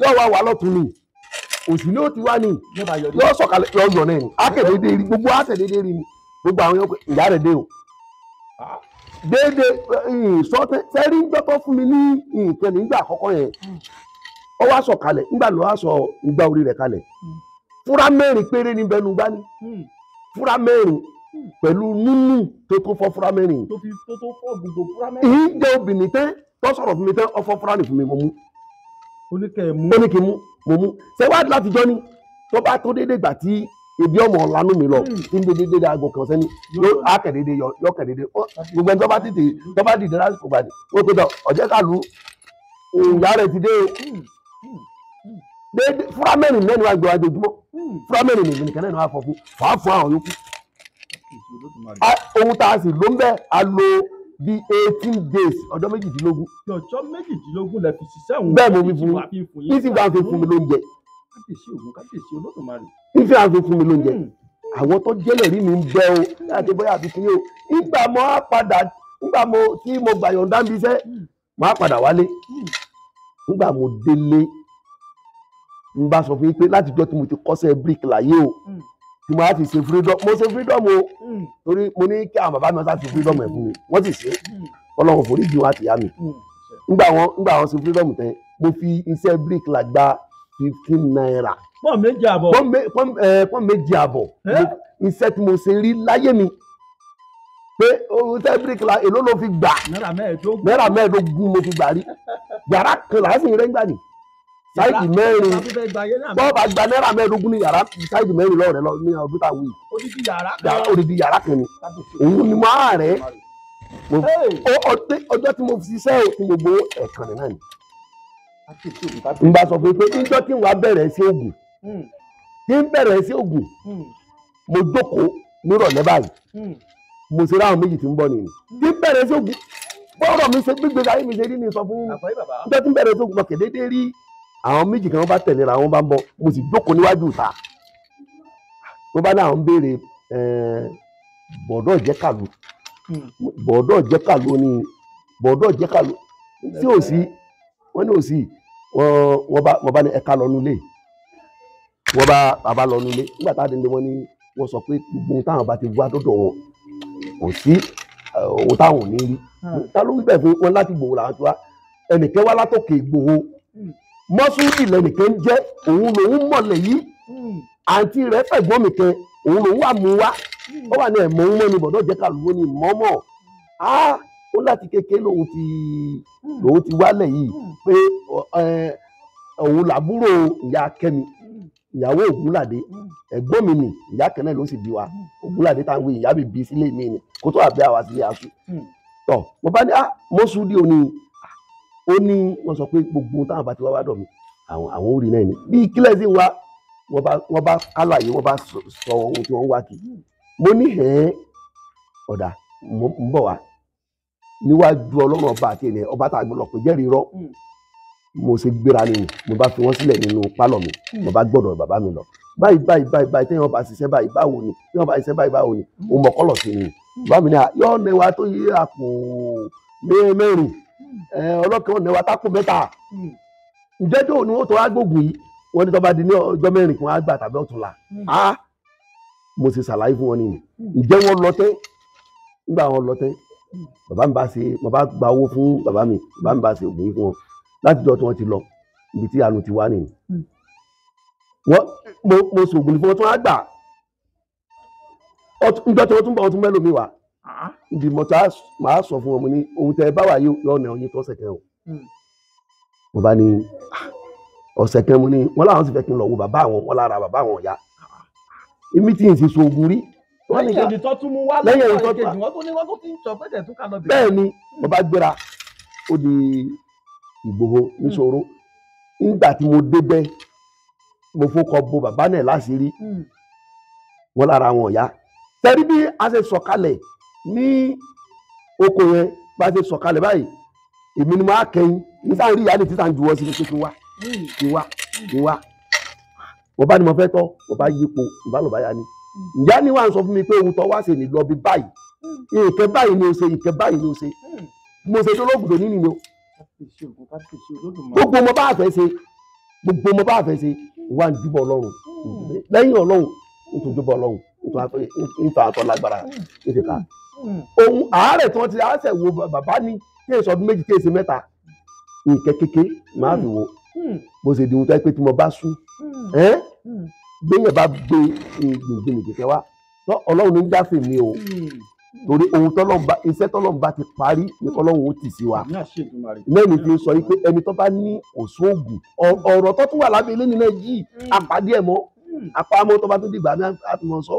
Speaker 4: yóò wá wà lọ́tún ni òsì ni ó ti wá ní yóò sọ̀kalẹ̀ yóò yọ̀ náà ni akẹ́dẹ́dẹ́ rí gbogbo akẹ́dẹ́dẹ́ rí ni gbogbo àwọn yóò pé ìyá rẹ̀ dé o déédéé sọ́tẹ́ sẹ́rí ń gbọ́tọ́ fún mi ní nǹkan nígbà àkọ́kọ́ yẹn ó wá sọ̀kalẹ̀ nígbà ló wá sọ ìgbà orí rẹ̀ kalẹ̀ fúra 4 péré ní bẹnu gbá ní fúra 4 pẹ̀lú nínú tó fọ́ fúra 4
Speaker 3: tó fọ́ gbogbo fúra 4.
Speaker 4: Ìyí jẹ́ obìnrin tẹ́ tó sọ̀rọ̀ fún mi tẹ́ ọfọ́ fúra ní fún mi mo mú.
Speaker 3: Ó ní kí n mú
Speaker 4: mo mú. Ṣé wá láti jọ ni tó bá tó déédéé gbà tí ebi ọmọ ọ̀lanú mi lọ tí ń déédéé aago kan sẹ́ni yóò akẹ́déédéé yọ kẹ́déédéé gbogbo ẹni tó bá tètè tó bá dìde lásìkò gbàdé ó pé tọ ọ̀jẹ́ kàlù ìyá rẹ̀ ti dé o. Déédéé fúra 4 mẹ́rin wá gbé wájú ojúmọ́ fúra 4 nìkan náà wá fọ́ fún wàá fún àwọn yòókù. Ohun tá a sì ló ń bẹ́ a lo bí 18 days ọjọ́ 18.
Speaker 3: Ọjọ́ 18 lẹ fi ṣiṣẹ́ òun.
Speaker 4: Bẹ́ẹ̀ mo fi fún mi ní sì bá fi fún mi lóúnjẹ.
Speaker 3: Kábíyèsí Olódùmarè.
Speaker 4: Ìfì à ń fi fún mi lóúnjẹ. Àwọn tó jẹ́lẹ̀ rí mi ń bẹ́ o láti bóyá àbí kí ni o. Nígbà tí mo gbà yọ̀ǹda mi iṣẹ́ máa padà wálé. Nígbà mo délé n bá sọ fún yín pé láti jọ́ tí mo ti kọ́ṣẹ́ bíríkì láyé o. Tí mo á ti ṣe freedom mo ṣe freedom o torí mo ní kí àwọn bàbá mi ọ̀sán ṣe freedom ẹ̀ fún mi wọ́n sì ṣe Ọlọ́run forí jì wọ́n àti ìyá mi nígbà wọn ṣe freedom tẹ́ mo fi iṣẹ́ brick la gba 15 naira.
Speaker 3: Pọ́n 2 àbọ̀.
Speaker 4: Pọ́n 2 àbọ̀ iṣẹ́ tí mo ṣe rí láyé mi pé iṣẹ́ brick la èló ló fi gbà náírà 15 mo fi gbà rí yàrá kan làásìn rẹ̀ ń gbà ní. Sáìdì 4 bọ́ọ̀ bá gba náírà 15 ní yàrá sáìdì 4 lọ́rẹ̀ lọ ní ọdún táwọn yìí. Odidi yàrá kan ni òun ni mo á rẹ̀ ọjọ́ tí mo fi ṣiṣẹ́ tí mo gbowó ẹ̀kan náà ni. N bá sọ fún mi pé níjọ́ tí wọ́n á bẹ̀rẹ̀ sí ògùn tí ń bẹ̀rẹ̀ sí ògùn mo jókòó nírọ̀lẹ́ báyìí mo ṣe ráwọn méjì tí ń bọ̀ nìyí tí bẹ̀rẹ̀ sógun bọ́ọ̀rọ̀ mi ṣe gbígbé ayé mi ṣe rí ní sọ fún nígbà tí bẹ̀rẹ̀ sógun lọ́kẹ̀ déédéé rí àwọn méjì kan bá tẹ̀lé ra wọn bá ń bọ̀ mo sì jókòó níwájú ìta wọ́n bá ní àwọn ń béèrè bọ̀dọ̀ jẹ́kàlú bọ̀dọ̀ jẹ́kàlú ni bọ̀dọ̀ jẹ́kàlú tí ò sí wọ́n ní ò sí wọ́n bá ní ẹ̀ka lọ nulẹ̀ wọ́n bá bàbá lọ nulẹ̀ nígbà tá a dé wọ́n ní wọ́n sọ pé gbogbo ohun táwọn bá ti wá dọ́dọ̀ wọn kò sí ohun táwọn ò ní rí ta ló wí bẹ́ẹ̀ fún wọn láti Ìgbòho làwọn ti wá ẹnìkan wá látòkè Ìgbòho mọ́súrì lẹ́nìkan jẹ́ òun lòun mọ̀lẹ̀ yìí àǹtí rẹ̀ fẹ̀gbọ́n mi kan òun lòun wà mú wá ó wà ní ẹ̀mọ́ ń mọ́ ni bọ̀dọ̀ jẹ́ kàlùwọ́ ni mọ́mọ́ ó láti kékeré lòun ti wálẹ̀ yìí pé òun làbúrò ìyá Kẹ́mi ìyàwó Ògúnládé ẹ̀gbọ́n mi ni ìyá kan náà ló sì bí wa Ògúnládé táwọn ìyá mi bí sílé mi ni kó tó àbí àwa sílé aṣọ tọ mo bá ní mọ́súdì ó ní wọ́n sọ pé gbogbo táwọn bá ti wá wádọ̀ mi àwọn orí náà ni bí kílẹ̀ sí wa wọ́n bá kálàyé wọ́n bá sọ ohun tí wọ́n wá kì mo ní ọ̀dà ń bọ̀ wá níwájú Ọlọ́run ọba àti ènìyàn ọba tá a gbọ́dọ̀ pé jẹ́rìí rọ́ mo ṣe gbéra nínú mo bá fi wọ́n sílẹ̀ nínú pálọ̀ mi mo bá gbọ́dọ̀ bàbá mi lọ báyìí téèyàn bá ṣiṣẹ́ báyìí báwo ni téèyàn bá ṣiṣẹ́ báyìí báwo ni mo mọ̀ kọ́lọ̀ sí ni bàbá mi ní yọ nẹwà tó yí àpò mẹ́rin ọlọ́kẹ́ wọn nẹwà tápò mẹ́ta ǹjẹ́ tó ní wọ́n tó wá gbógun yìí wọ́n ní tó bá di ní ọjọ́ mẹ́rin kí wọ́n á gbà tàbí ọ̀túnla mo ṣe ṣàlàyé fún wọn nìyí ǹjẹ́ wọ́n lọ tẹ́ nígbà wọn lọ tẹ́ bàbá mi bá ṣe mo bá gba owó fún bàbá mi bá ṣe ògùn yìí fún wọn láti jọ tí wọ́n ti lọ ibi tí àánú ti wá nìyí mo ṣògùn fún wọn tí wọ́n á gbà níjọ́ tí wọ́n tún bá wọn tún mẹ́lòmíì wá ibi mọ̀tá máa sọ fún wọn mo ní ohun tẹ ẹ bá wà yóò ọ̀nà ọ̀yìn tó ọ̀sẹ̀ kan o mo bá ní ọ̀sẹ̀ kan mo ní wọ́n láwọn sì fẹ́ kí n lọ wo bàbá àwọn wọn lára bàbá àwọn ọ̀yá èmi tí n sì ṣògùn rí
Speaker 3: lẹ́yìn èdè tó tún mú wá lẹ́yìn èdè tó tún wọ́n tún ní wọ́n tún ti ń sọ pé tẹ̀ tún ká lọ bẹ̀rẹ̀.
Speaker 4: bẹ́ẹ̀ ni mo bá gbéra ó di Ìgbòho níṣòro nígbà tí mo débẹ̀ mo fọkọ bo bàbá náà láṣìírí wọn lára àwọn ọ̀yá tẹ́rí bí a ṣe sọ̀kalẹ̀ ní oko yẹn bá a ṣe sọ̀kalẹ̀ báyìí èmi ni mo á kẹ́yìn nígbà rí ìyá ní títà ń juwọ́ sí ní pé kí n wá mo bá ní mo fẹ́ tọ́ mo bá yípo mo bá lọ bá yá ni ìyá ni wà ń sọ fún mi pé ohun tó wá ṣe ní lọ bí báyìí ìkẹ́ báyìí ni o ṣe ìkẹ́ báyìí ni o ṣe mo ṣe tó lóògùn tó nínú ni o gbogbo mo bá fẹ́ ṣe wà ń dúbọ̀ Ọlọ́run lẹ́yìn Ọlọ́run nítorí dúbọ̀ Ọlọ́run nítorí àtọ́ lágbára nítorí ká ohun àárẹ̀ tí wọ́n ti àṣẹ wo bàbá ní kí èso ọdún méjì kí èso mẹ́ta nǹkẹ́ kéke máa fi wo bó ṣe di ohun tó yẹ pé tí mo bá sùn gbẹ̀yìn bá gbé gbìngbìn kẹ̀kẹ́ wá Ọlọ́run ní jáfe mi o torí ohun tọ́lọ́mùbá iṣẹ́ tọ́lọ́mùbá ti parí ní Ọlọ́run ó tì sí wa lẹ́yìn tí ó sọ pé ẹni tó bá ní òṣoògùn ọ̀rọ̀ tó tún wà lábẹ́ ilé nílẹ̀ yìí àpàdé ẹ̀ mọ́ àpamọ́ tó bá tún dìgbà àtúmọ̀ sọ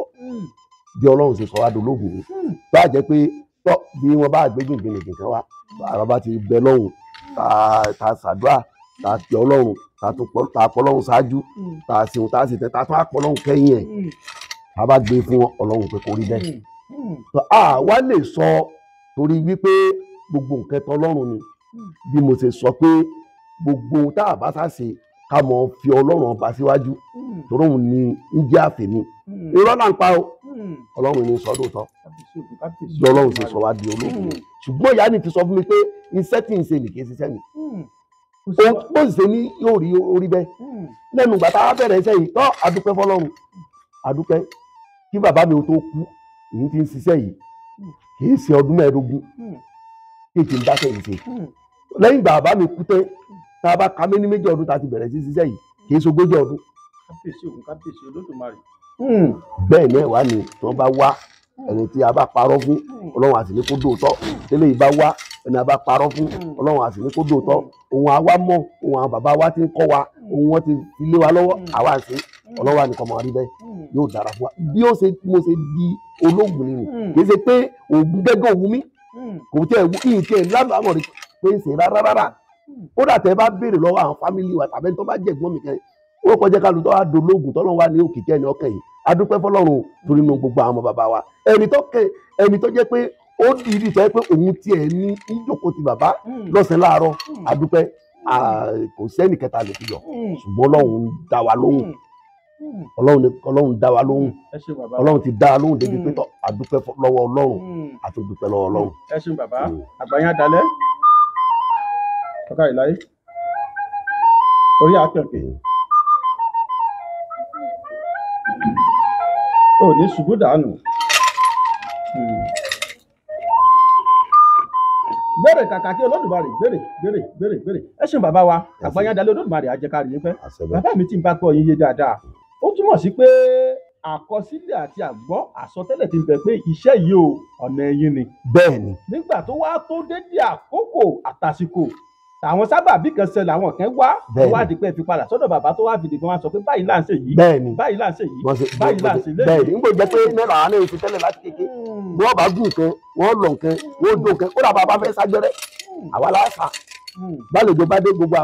Speaker 4: bí Ọlọ́run ṣe sọ wá dológun ni bá jẹ́ pé tọ́ bí wọ́n bá gbé gbìngbìn kẹ̀kẹ́ wá àràbá ti bẹ lọ́hùn ta ṣàdúrà ta ti Ọlọ́run ta pọ̀ Ọlọ́run ṣáájú ta ṣeun ta ṣe tẹ́ ta tún àpọ̀ Ọlọ́run kẹ́yìn ẹ̀ ta bá gbé fún Ọlọ́run pé kò rí bẹ́ẹ̀ wá lè sọ torí wípé gbogbo nǹkan tọ́lọ́run ni bí mo ṣe sọ pé gbogbo tá a bá ṣe ká mọ̀ fi Ọlọ́run ọba síwájú torí òun ni ń jẹ́ àfẹ̀mí irọ́ náà ń pa o Ọlọ́run ní sọ́dọ̀ tọ́ bí Ọlọ́run ṣe sọ wá di ológun ṣùgbọ́n ìyá ni ti sọ fún mi pé iṣẹ́ tí ń ṣe nìkan ṣiṣẹ́ mi bó sì ṣe ní yóò rí orí bẹ́ẹ̀ lẹ́nu ìgbà tá a bẹ̀rẹ̀ iṣẹ́ yìí tọ́ adúpẹ́ fọlọ́run adúpẹ́ kí bàbá mi ò tó kú èyí tí ń ṣiṣẹ́ yìí kì í ṣe ọdún mẹ́ẹ̀ẹ́dógún kí èkì ń dáṣẹ́ yìí ṣe lẹ́yìn ìgbà bàbá mi kú tẹ́ tá a bá ka mí ní méjì ọdún tá a ti bẹ̀rẹ̀ sí ṣiṣẹ́ yìí kì í ṣe ogójì ọdún.
Speaker 3: kábíyèsí Olódùmarè.
Speaker 4: bẹ́ẹ̀ náà wà ní tí wọ́n bá wá ẹni tí a bá parọ́ fún Ọlọ́run àti ní kó dòótọ́ tẹ́lẹ̀ yìí bá wá ẹni a bá parọ́ fún Ọlọ́run àti ní kó dòótọ́ ohun àwa mọ̀ ohun àwọn bàbá wa ti ń kọ́ wa ohun wọn ti fi lé wa lọ́wọ́ àwa àti Ọlọ́run àníkọ́ máa rí bẹ́ẹ̀ yóò dára fún wa bí mo ṣe di ológun nínú kì í ṣe pé òògùn gẹ́gẹ́ òwú mi kò tẹ́ ẹ̀wú kí n tiẹ̀ lábàámọ̀ rẹ̀ pé ń ṣe rárá ó dà tẹ́ bá béèrè lọ́wọ́ àwọn fámìlì wa tàbí tó bá jẹ̀gbọ́n mi kẹ́yìn ó kọjá kálu tó wá dológun tọ́lọ́run wá ní òkìkí ẹni ọkàn yìí adúpẹ́ fọlọ́run torí inú gbogbo àwọn ọmọ bàbá wa ẹni tó kẹ ẹni tó jẹ́ pé ó dìídì tó yẹ pé òun tiẹ̀ ní ìjókòó ti bàbá lọ́sàn-án láàárọ̀ àdúpẹ́ kò sẹ́ni kẹta lè fi yọ ṣùgbọ́n Ọlọ́run dá wa lóhùn Ọlọ́run dá wa lóhùn Ọlọ́run ti dá wa lóhùn débi pé àdúpẹ́ lọ́wọ́ Ọlọ́run àti dúpẹ́ lọ́wọ́ Ọlọ́run.
Speaker 3: ẹ ṣeun bàbá àgbáyé dalẹ̀ ọkà ìláyé orí àpẹ̀pẹ̀ ò ní ṣubú dànù. gbèrè kàkà kí Olódùmarè gbèrè ẹ ṣeun bàbá wa àgbáyé dalẹ̀ Olódùmarè àjẹkárí yín fẹ́ bàbá mi tí ń bá gbọ́ yín yé dáadáa ó túmọ̀ sí pé àkọsílẹ̀ àti àgbọ́ àsọtẹ́lẹ̀ ti ń bẹ pé iṣẹ́ yìí o ọ̀nà ẹ̀yin ni.
Speaker 4: bẹ́ẹ̀ni.
Speaker 3: nígbà tó wá tó dédé àkókò àtàsìkò àwọn sábàbí kan ṣẹlẹ̀ àwọn kan wá wádìí pé fi padà sọ́dọ̀ bàbá tó wá fìdí fún wa sọ pé báyìí là ń ṣe yìí báyìí là ń ṣe yìí báyìí là ń ṣe lẹ́yìn.
Speaker 4: bẹ́ẹ̀ni nígbà jẹ́ pé náírà àwọn náà ti tẹ́lẹ̀ láti kékeré wọ́n bá gùn kan wọ́n lọ nǹkan wọ́n dó nǹkan kódà bàbá fẹ́ sájọ́rẹ́ àwa láṣà gbàlejò bá dé gbogbo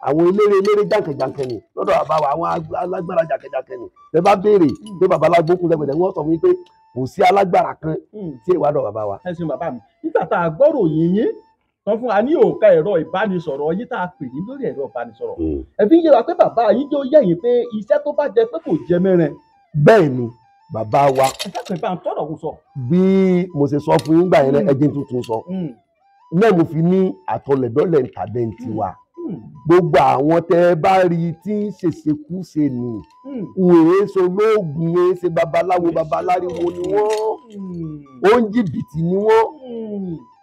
Speaker 4: àwọn eléré jàǹkànjàǹkàn ni lọ́dọ̀ bàbá wa àwọn alágbára jàǹkànjàǹkàn ni ẹ bá béèrè pé bàbá alágbókun lẹ́gbẹ̀dẹ̀ wọ́n sọ fún mi pé kò sí alágbára kan tí èèwà dọ̀ bàbá wa.
Speaker 3: ẹ ṣeun bàbá mi nígbà tá a gbọ́rò yìnyín tán fún wa ní òǹkà ẹ̀rọ ìbánisọ̀rọ̀ yín tá a pè ní lórí ẹ̀rọ ìbánisọ̀rọ̀ ẹ fi ń yé wa pé bàbá yín jó yẹ̀yìn pé iṣẹ́ tó bá jẹ pé kò jẹ mẹ́rin.
Speaker 4: bẹ́ẹ̀ ni bàbá wa.
Speaker 3: ẹ fẹ́ pè bá ń tọ̀rọ̀ kún sọ.
Speaker 4: bí mo ṣe sọ fún yín gbà yẹn ẹjẹ tuntun sọ náà mo fi ní àtọlẹ̀dọ́lẹ̀ ntàdẹ́ǹtì wa gbogbo àwọn tẹ bá rí tí ń ṣèṣekúṣe ni wèé so lóògùn wèé ṣe babaláwo babaláriwo ni wọ́n ó ń jìbìtì ni wọ́n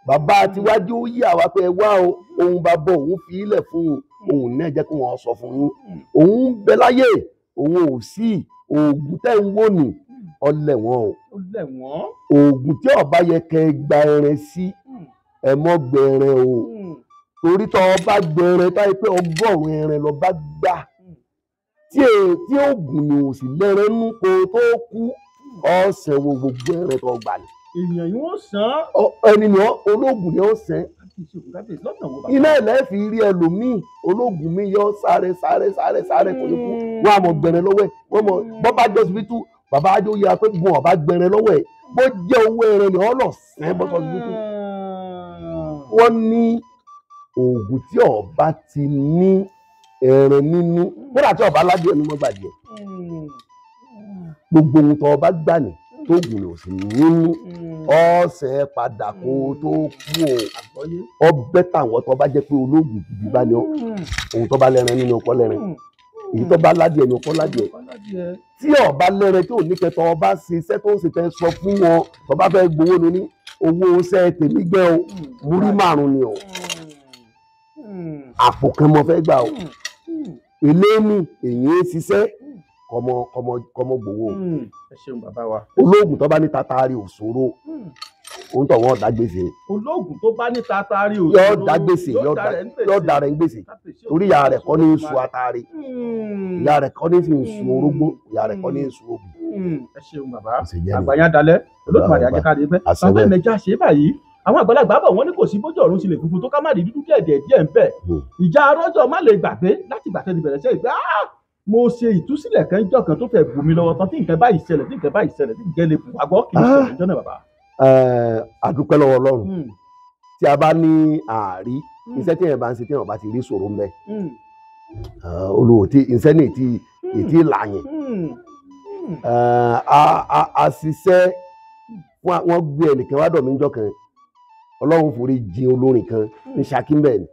Speaker 4: bàbá tiwájú ó yí àwa pé ẹ wá o òun bá bọ òun fi ilẹ̀ fún òun náà jẹ́ kó wọ́n sọ fún yín òun bẹ láyé òun ò sí oògùn tẹ́ ń wò ní ọlẹ̀ wọn o oògùn tí ọba yẹ kẹ́ gba ẹran sí ẹ mọ́ gbẹ̀rẹ̀ o torí tọ́ ọba gbẹ̀rẹ̀ táyé pé 100 ẹran lọ bá gbà tí oògùn ni ò sì lẹ́rẹ̀ nú kó tó kú ọ̀sẹ̀ wo gbogbo ẹran tó gbà ní.
Speaker 3: èèyàn yìí wọ́n sàn.
Speaker 4: ẹni ni ológun ni ó sàn. iná ẹ̀lẹ́ fi rí ẹlòmíì ológun mi yọ sáré kò ní kú wọn àmọ́ gbẹ̀rẹ̀ lọ́wọ́ ẹ̀ wọ́n mọ̀ bọ́ bá jọ síbítù bàbá àjọ yẹra pé gun ọba gbẹ̀rẹ̀ lọ́wọ́ ẹ̀ bó jẹ́ owó ẹran ni ọlọ́ sàn bọ́ sọ síbítù. wọ́n ní oògùn tí ọba ti ní ẹran nínú kódà tí ọba aládùn ẹni mọ́ gbàjẹ́ gbogbo ohun tó ọba gbà ní tó gùn lò sí nínú ọ̀sẹ̀ padà kó tó kú o ọbẹ̀ táwọn tó bá jẹ́ pé olóògùn gidi bá ní ohun tó bá lẹ́ran nínú ọkọ lẹ́ran èyí tó bá ládìẹ ní ọkọ ládìẹ tí ọba lẹ́ran tí ò ní kẹtọ ọba ṣe iṣẹ́ tó ń ṣe fẹ́ sọ fún wọn tó bá fẹ́ gbowó ní owó iṣẹ́ tèmi gbẹ́ o múrí 5 ni o àpò kan mo fẹ́ gbà o èlé ní èyí ń ṣiṣẹ́ kọmọ gbowó
Speaker 3: ẹ ṣeun bàbá wa.
Speaker 4: olóògùn tó bá ní tatari òṣòro òun tó wọn dá gbèsè.
Speaker 3: olóògùn tó bá ní tatari òṣòro
Speaker 4: yóò dá gbèsè yóò dá rẹ̀ ń gbèsè torí ìyá rẹ̀ kọ́ ní ń su atari ìyá rẹ̀ kọ́ ní ń su orógbó ìyá rẹ̀ kọ́ ní ń su obì.
Speaker 3: ẹ ṣeun bàbá àgbáyá dalẹ̀ Olódùmarè àjẹkárí fẹ́ bàbá ẹ̀mẹjà ṣe báyìí àwọn àgbàlagbà bọ̀ wọ́n ní kò sí bójú ọ̀run sílẹ̀ funfun tó ká má rí dúdú díẹ̀ ń bẹ ìjà arọ́jọ́ má lè gbàgbé láti gbàgbé ti bẹ̀rẹ̀ sẹ́yìn pé mo ṣe ìtúsílẹ̀ kan jọ kan tó fẹ́ bù mí lọ́wọ́ tán tí nǹkan báyìí ṣẹlẹ̀ tí nǹkan lè bù àgbọ̀ kì í ṣẹlẹ̀ níjọ́ náà bàbá.
Speaker 4: àdúpẹ́ lọ́wọ́ Ọlọ́run tí a bá ní àárí iṣẹ́ tí èèyàn bá ń ṣe tí èèyàn bá ti rí ṣòro mẹ́ olùwò tí iṣẹ́ ní ètí ìlàyìn àṣìṣe wọ́n gbé ẹnìkan wá dọ̀ mí jọ kan Ọlọ́run forí jìn olórin kan ní Ṣakí bẹ́ẹ̀ ni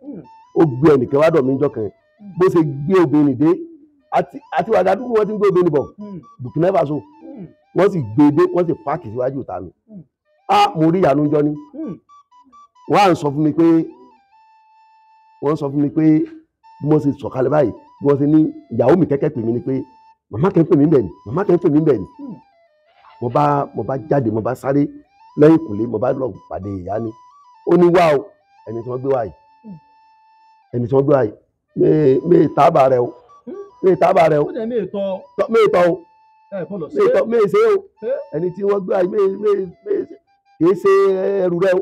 Speaker 4: ó gbé ẹnìkan wá dọ̀ mí jọ kan bó ṣe gbé obìnrin dé àti Wàgàdùgù wọ́n ti ń gbé obìnrin bọ̀ Burkina Faso wọ́n sì gbé dé wọ́n sì páàkì síwájú ìta mi mo rí ìyanu jọ ni wọ́n sọ fún mi pé bí wọ́n ṣe sọ̀kalẹ̀ báyìí bí wọ́n ṣe ní ìyàwó mi kẹ́kẹ́ pè mí ni pé màmá kẹ́ ń pè mí bẹ́ẹ̀ ni màmá kẹ́ ń pè mí bẹ́ẹ̀ ni mo bá jáde mo bá sáré lẹ́yìn kùlé mo bá lọ pàdé ìyá ni ó ní wá o ẹni tí wọ́n gbé wá yìí mi tábà rẹ o mi tábà rẹ o mi tọ́ o mi ṣe o ẹni tí wọ́n gbé wá yìí mi kì í ṣe ẹrù rẹ o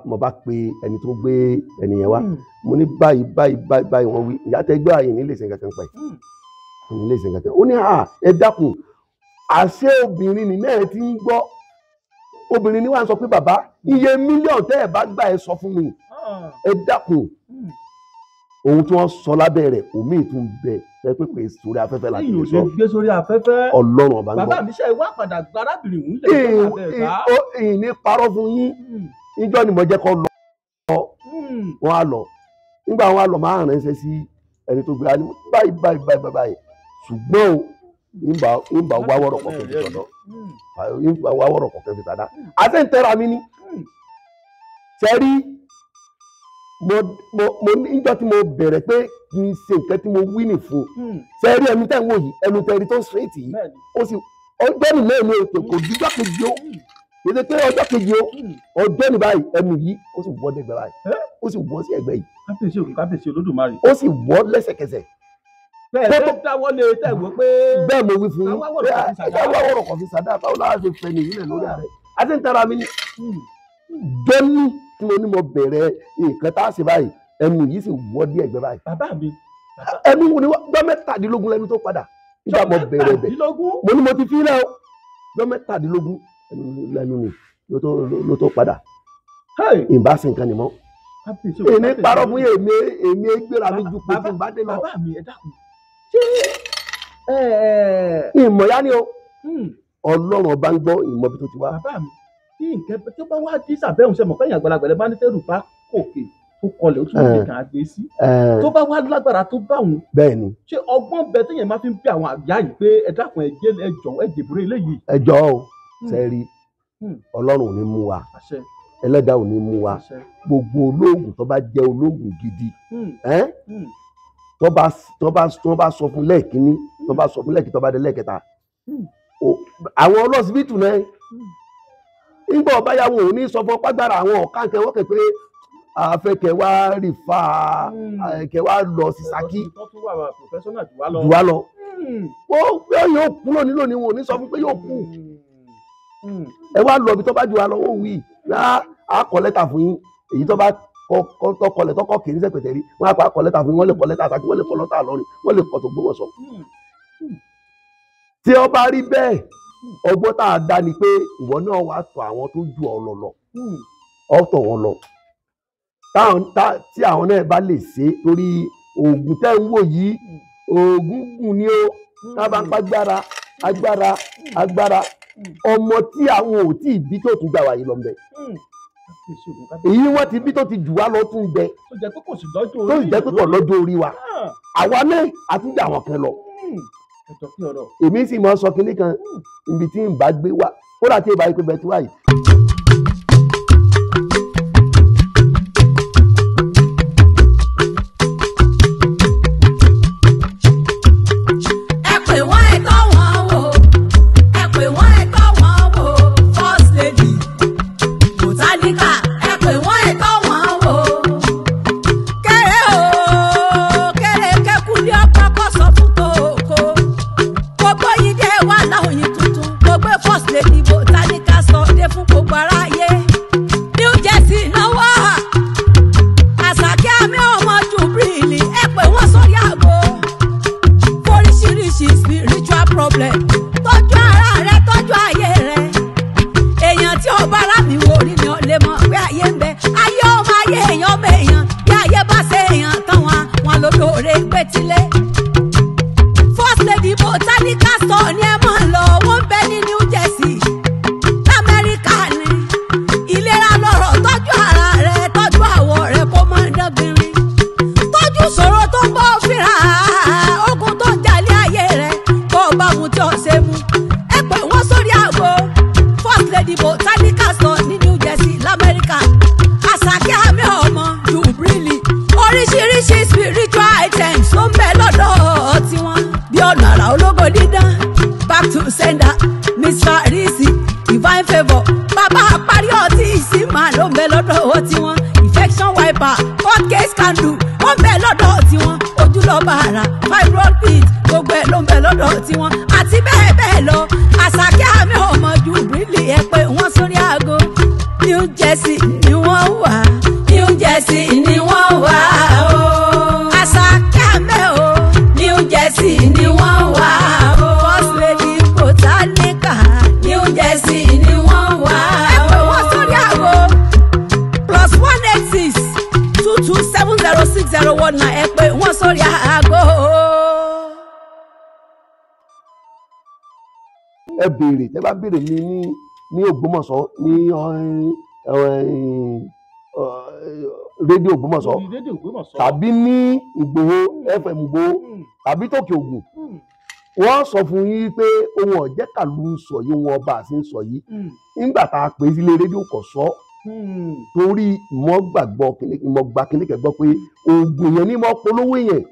Speaker 4: mo bá pe ẹni tó gbé ẹnìyẹn wá mo ní báyìí wọ́n wí ìyá tẹ gbé àyè nílé ìsìn kankan pẹ̀ nílé ìsìn kankan ó ní ẹ dákun àṣé obìnrin ní náà ti ń gbọ́ obìnrin ni wàá sọ pé bàbá iye mílíọ̀nù tẹ́ ẹ̀ bá gbà ẹ sọ fún mi ẹ dákun ohun tí wọ́n sọ lábẹ́ rẹ̀ omi ìtún bẹ ẹ pé pé sórí afẹ́fẹ́ láti lè sọ
Speaker 3: gbé sórí afẹ́fẹ́
Speaker 4: ọlọ́run ọba ń gbọ́.
Speaker 3: bàbá mi ṣe wá padà gba arábìnrin òun lè
Speaker 4: ìyìn ní parọ́ fún yín níjọ́ ni mo jẹ́ kó lọ wọ́n á lọ nígbà wọn á lọ máa ránṣẹ́ sí ẹni tó gbé á ní báyìí ṣùgbọ́n o ìgbà wá wọ́rọ̀ kọ̀ọ̀kan fi sọ̀dọ̀ ìgbà wá wọ́rọ̀ kọ̀ọ̀kan fi sàdá àti ń tẹ́ra mi ní sẹ́rí mo níjọ́ tí mo bẹ̀rẹ̀ pé kì í ṣe nǹkan tí mo wí nì fún sẹ́rí ẹnu tẹ́ ń wò yìí ẹnu tẹ́rí tó straight yìí ó sì ọjọ́ ní mẹ́rin ètò kò díjọ́ kejì ó kéde pé ọjọ́ kejì ó ọjọ́ ní báyìí ẹnu yìí ó sì wọ́ dẹ́gbẹ́ báyìí ó sì wọ́ sí ẹgbẹ́ yìí
Speaker 3: kábíyèsí olódùmarè
Speaker 4: ó sì wọ́ lẹ́sẹ̀kẹsẹ̀
Speaker 3: bẹ́ẹ̀ dáwọ́ lé tẹ̀wọ́ pé
Speaker 4: bẹ́ẹ̀ mo wí fún yín ẹ wá wọ̀rọ̀ kọ̀ọ̀fì sàdá báwo la ṣe fẹ́ ní ìlẹ̀ lórí ààrẹ àti ń tara mi ní dọ́ní tí mo ní mo bẹ̀rẹ̀ nǹkan tá a ṣe báyìí ẹnu yìí sì wọ́ dí ẹ̀gbẹ́ báyìí.
Speaker 3: bàbá mi
Speaker 4: ẹnu wo ni gbọ́ mẹ́tàdínlógún lẹ́nu tó padà nígbà mo bẹ̀rẹ̀ bẹ̀ mo ní mo ti fi lẹ́ o gbọ́ mẹ́tàdínlógún lẹ́nu ni ló tó padà ìbá sí nǹkan ni mọ́ èmi parọ́ fún èmi gbéra mi ju pé tí n bá dé lọ.
Speaker 3: bàbá mi ẹ dákun
Speaker 4: ìmọ̀ ya ni o ọlọ́run ọba ń gbọ́ ìmọ̀ bí tó ti wá.
Speaker 3: bàbá mi kí nǹkan tó bá wá dí sàbẹ̀hùn sẹ́mọ̀ kẹ́yìn àgbàlagbà lẹ́ bá ní tẹ́rù bá kòkè tó kọlẹ̀ ó tún lè kàn á gbé sí. tó bá wá lágbára tó bá òun.
Speaker 4: bẹ́ẹ̀ ni.
Speaker 3: ṣé ọgbọ́n bẹ téèyàn máa fi ń bí àwọn àgbà yìí pé ẹ dákun ẹ jọ̀wọ́ ẹ jèbúrẹ́ eléyìí.
Speaker 4: ẹ jọ̀ọ́ o sẹ́ẹ̀rí ọlọ́run ò ní mú wa ẹlẹ́dàá ò ní mú wa gbogbo olóògùn tó bá jẹ́ olóògùn gidi tó bá sọ fún lẹ́ẹ̀kínní tó bá sọ fún lẹ́ẹ̀kí tó bá dé lẹ́ẹ̀kẹta àwọn ọlọ́sibítù náà nígbà ọbáyàwó ò ní sọ fún ọpágbára àwọn ọ̀ká kẹwọ́ kẹ pé àfẹkẹ wá rí fa kẹ wá lọ sí Ṣakí jù wá lọ wọ́n yóò kú lónìí lónìí wọn ò ní sọ fún pé yóò kú ẹ wá lọ bí tó bá jù wá lọ wọ́n wí á kọ lẹ́tà fún yín èyí tó bá kọlẹ̀ tọkọ kì í sẹ́pẹ̀tẹ̀ rí wọ́n á pa kọ lẹ́tà fún yín wọ́n lè kọ lẹ́tà àtàkì wọ́n lè kọ lọ́tà lọ́rin wọ́n lè kọ tó gbówó sọ. tí ó bá rí bẹ́ẹ̀ ọgbọ́n tá a dá ni pé ìwọ náà wàá tọ̀ àwọn tó ju ọ lọ ọ̀tọ̀ wọn lọ tí àwọn náà bá lè ṣe torí oògùn tẹ́ ń wò yìí oògùn gùn ni ó tá a bá ń pa agbára ọmọ tí àwọn ò tí ì bí tó tún gbà wáyé lọ mbẹ èyí wọ́n ti bí tó ti jù wá lọ tún bẹ tó sì jẹ́ pé kò lọ́jọ́ orí wa àwa náà àtúndì àwọn kan lọ èmi sì máa sọ kinní kan ibi tí n bá gbé wá kó láti ìbá ikú bẹ tí wáyé.
Speaker 5: New Jersey ni wọ́n wà ó. First Lady Botanic. 080270601 ẹ pé wọ́n sórí aago.
Speaker 4: ẹ béèrè tẹ́ bá béèrè mi ní Ògbómọ̀ṣọ́ ní rédíò Ògbómọ̀ṣọ́ tàbí ní Ìgbòho FM Ìgbòho tàbí tòkè Ògùn wọ́n sọ fún yín pé ohun ọ̀jẹ́ kàlù ń sọ yìí ohun ọba àti ń sọ yìí nígbà tá a pè é sílé rédíò kò sọ torí ìmọ̀gbà kìnìkẹ́ gbọ́ pé oògùn yẹn ní mọ́ polówó yẹn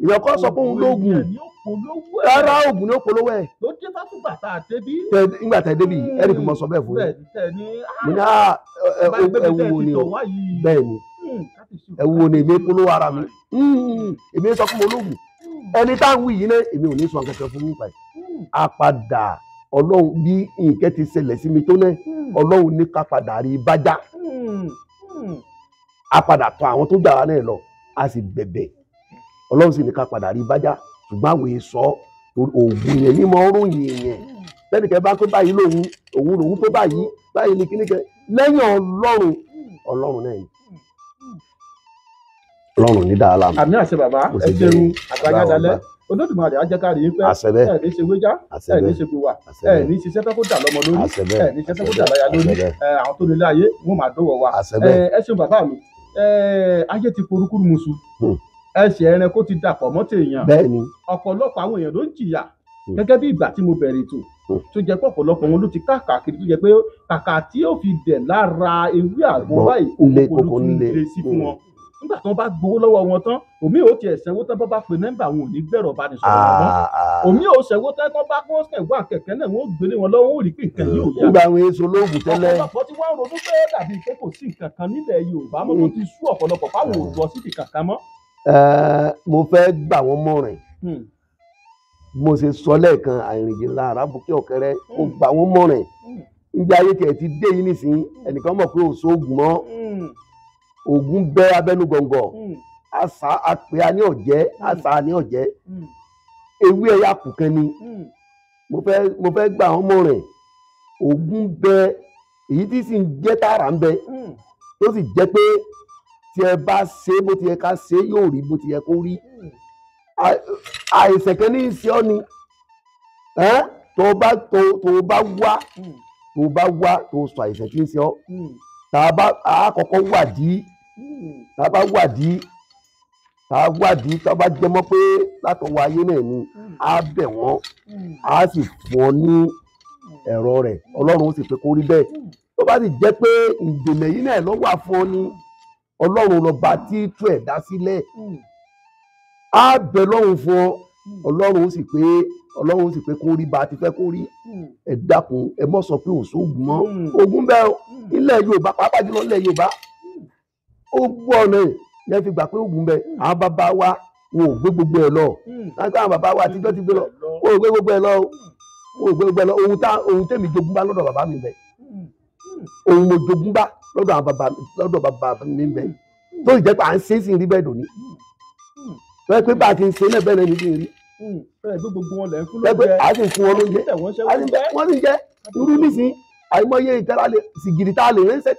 Speaker 4: ìyẹn kọ́ sọ pé òun lóògùn rárá oògùn ní ó polówó ẹ̀.
Speaker 3: ló dé bá fún bàtà débí.
Speaker 4: nígbà tẹ débí ẹnì kì í mọ sọ bẹ́ẹ̀ fún yín mo ní ẹwu wo ni o bẹ́ẹ̀ ni ẹwu wo ni èmi polówó ara mi èmi sọ fún mi olóògùn ẹni tá à ń wí yìí náà èmi ò ní sọ kẹkẹ fún nípa ẹ̀ a padà ọlọ́run bí nǹkan ti ṣẹlẹ̀ sí mi tó náà ọlọ́run ní ká padà rí bájá a padà tọ̀ àwọn tó gbà wá náà lọ a sì bẹ̀bẹ̀ ọlọ́run sì ní ká padà rí bájá ṣùgbọ́n àwọn èso oògùn yẹn ní mọ ròyìn yẹn lẹ́nìkẹ́ bá tó báyìí lòun tó báyìí ní kíníkẹ́ lẹ́yìn ọlọ́run náà ni ọlọ́run ní dáa láàmú.
Speaker 3: àmì àṣẹ bàbá ẹ jẹun àgbàyàdálẹ Olódùmarè àjẹkárí yín pé ẹ ní ṣe wéjá ẹ ní ṣe gbowà ẹ ní ṣiṣẹ́ fẹ́ kó dà lọ́mọ lórí ẹ ní ṣiṣẹ́ fẹ́ kó dà láya lórí àwọn tó nílé ayé wọn máa dọ́wọ́ wa ẹ ṣeun bàbá mi ayé ti porúkúrú musu ẹsẹ̀ ẹran kó ti dàpọ̀ mọ́ tèèyàn ọ̀pọ̀lọpọ̀ àwọn èèyàn ló ń jìyà gẹ́gẹ́ bí ìgbà tí mo bẹ̀rẹ̀ ètò tó jẹ́ pé ọ̀pọ̀lọpọ̀ wọn ló ti káàkiri tó jẹ́ pé kàkà tí ó fi dẹ̀ lára ewé àgbọn báyìí kókó ló tún lè sí fún wọn nígbà tí wọ́n bá gbowó lọ́wọ́ wọn tán omi ò tiẹ̀ ṣẹ́wó tán bá pe nọ́mbà wọn ò ní gbẹ̀rọ̀ bá ní sọ̀rọ̀ wọn omi ò ṣẹ́wó tán bá kó ṣẹ̀wá kẹ̀kẹ́ náà wọ́n gbélé wọn lọ́wọ́ ó rí pé nǹkan yóò yá.
Speaker 4: nígbà àwọn èso lóògùn tẹ́lẹ̀.
Speaker 3: ọ̀pọ̀lọpọ̀ tí wọ́n ronú pé dàbí pé kò sí nǹkan kan nílẹ̀ Yorùbá mọ́ tó ti sú ọ̀pọ̀lọpọ̀ fáwọn òògùn ọ̀sídìí kankan mọ́.
Speaker 4: Mo fẹ́ gbà wọ́n mọ̀ràn mo ṣe sọ lẹ́ẹ̀kan àìrìnjìnlá arábùkẹ́ ọ̀kẹ́rẹ́ mo gbà wọ́n mọ̀ràn níbi ayé tiẹ̀ ti dé yìí nísìnyí ẹnìkan mọ̀ pé òṣoògùn mọ́ ògùn bẹ́ abẹ́nú gọ̀ǹgọ̀ àṣà àpè àní ọ̀jẹ́ àṣà àní ọ̀jẹ́ ewé ẹ̀yà kùkẹ́ ni mo fẹ́ gbà wọ́n mọ̀ràn ògùn bẹ́ èyí tí sì ń jẹ́ tààrà ń bẹ tó sì jẹ́ pé tí ẹ bá ṣe bó ti yẹ ká ṣe yóò rí bó ti yẹ kó rí àìsàn kan ní í ṣe ọ́ ni tó bá wá tó sọ àìsàn tí ń ṣe ọ́ tá a bá kọ́kọ́ wádìí tá a bá wádìí tó bá jẹ mọ́ pé látọwọ́ ayé náà ni á bẹ̀ wọ́n á sì fún ọ ní ẹ̀rọ rẹ̀ Ọlọ́run ó sì pé kó rí bẹ́ẹ̀ tó bá sì jẹ́ pé ìdènà yìí náà ló wà fún ọ ní Ọlọ́run lọ́ba tí tú ẹ̀dá sílẹ̀ á bẹ̀ lọ́run fún ọ Ọlọ́run ó sì pé kó rí bá a ti fẹ́ kó rí ẹ dákun ẹ mọ̀ sọ pé òṣoògùn mọ́ ogun bẹ́ẹ̀ ilẹ̀ Yorùbá pàápàá jùlọ ilẹ̀ Yorùbá ó gbọ́ ọ̀nà yẹn fi gbà pé ogun bẹ́ẹ̀ àwọn bàbá wa wọn ò gbé gbogbo ẹ̀ lọ láti àwọn bàbá wa àtijọ́ ti gbé lọ wọn ò gbé gbogbo ẹ̀ lọ ohun tèmi jogún bá lọ́dọ̀ bàbá mi bẹ̀ ohun mo jogún bá lọ́dọ̀ bàbá mi bẹ̀ tó sì jẹ́ pé à ń ṣe é sì rí bẹ́ẹ̀ dòní wọ́n pé bá a ti ń ṣe náà bẹ́ẹ̀ ni kì í rí
Speaker 3: gbogbo wọn lẹ́ ń fún lóúnjẹ
Speaker 4: a sì fún wọn lóúnjẹ wọ́n sì jẹ́ irú nísìnyí àìmọye ìtara sìgìrì tá a lè ránṣẹ́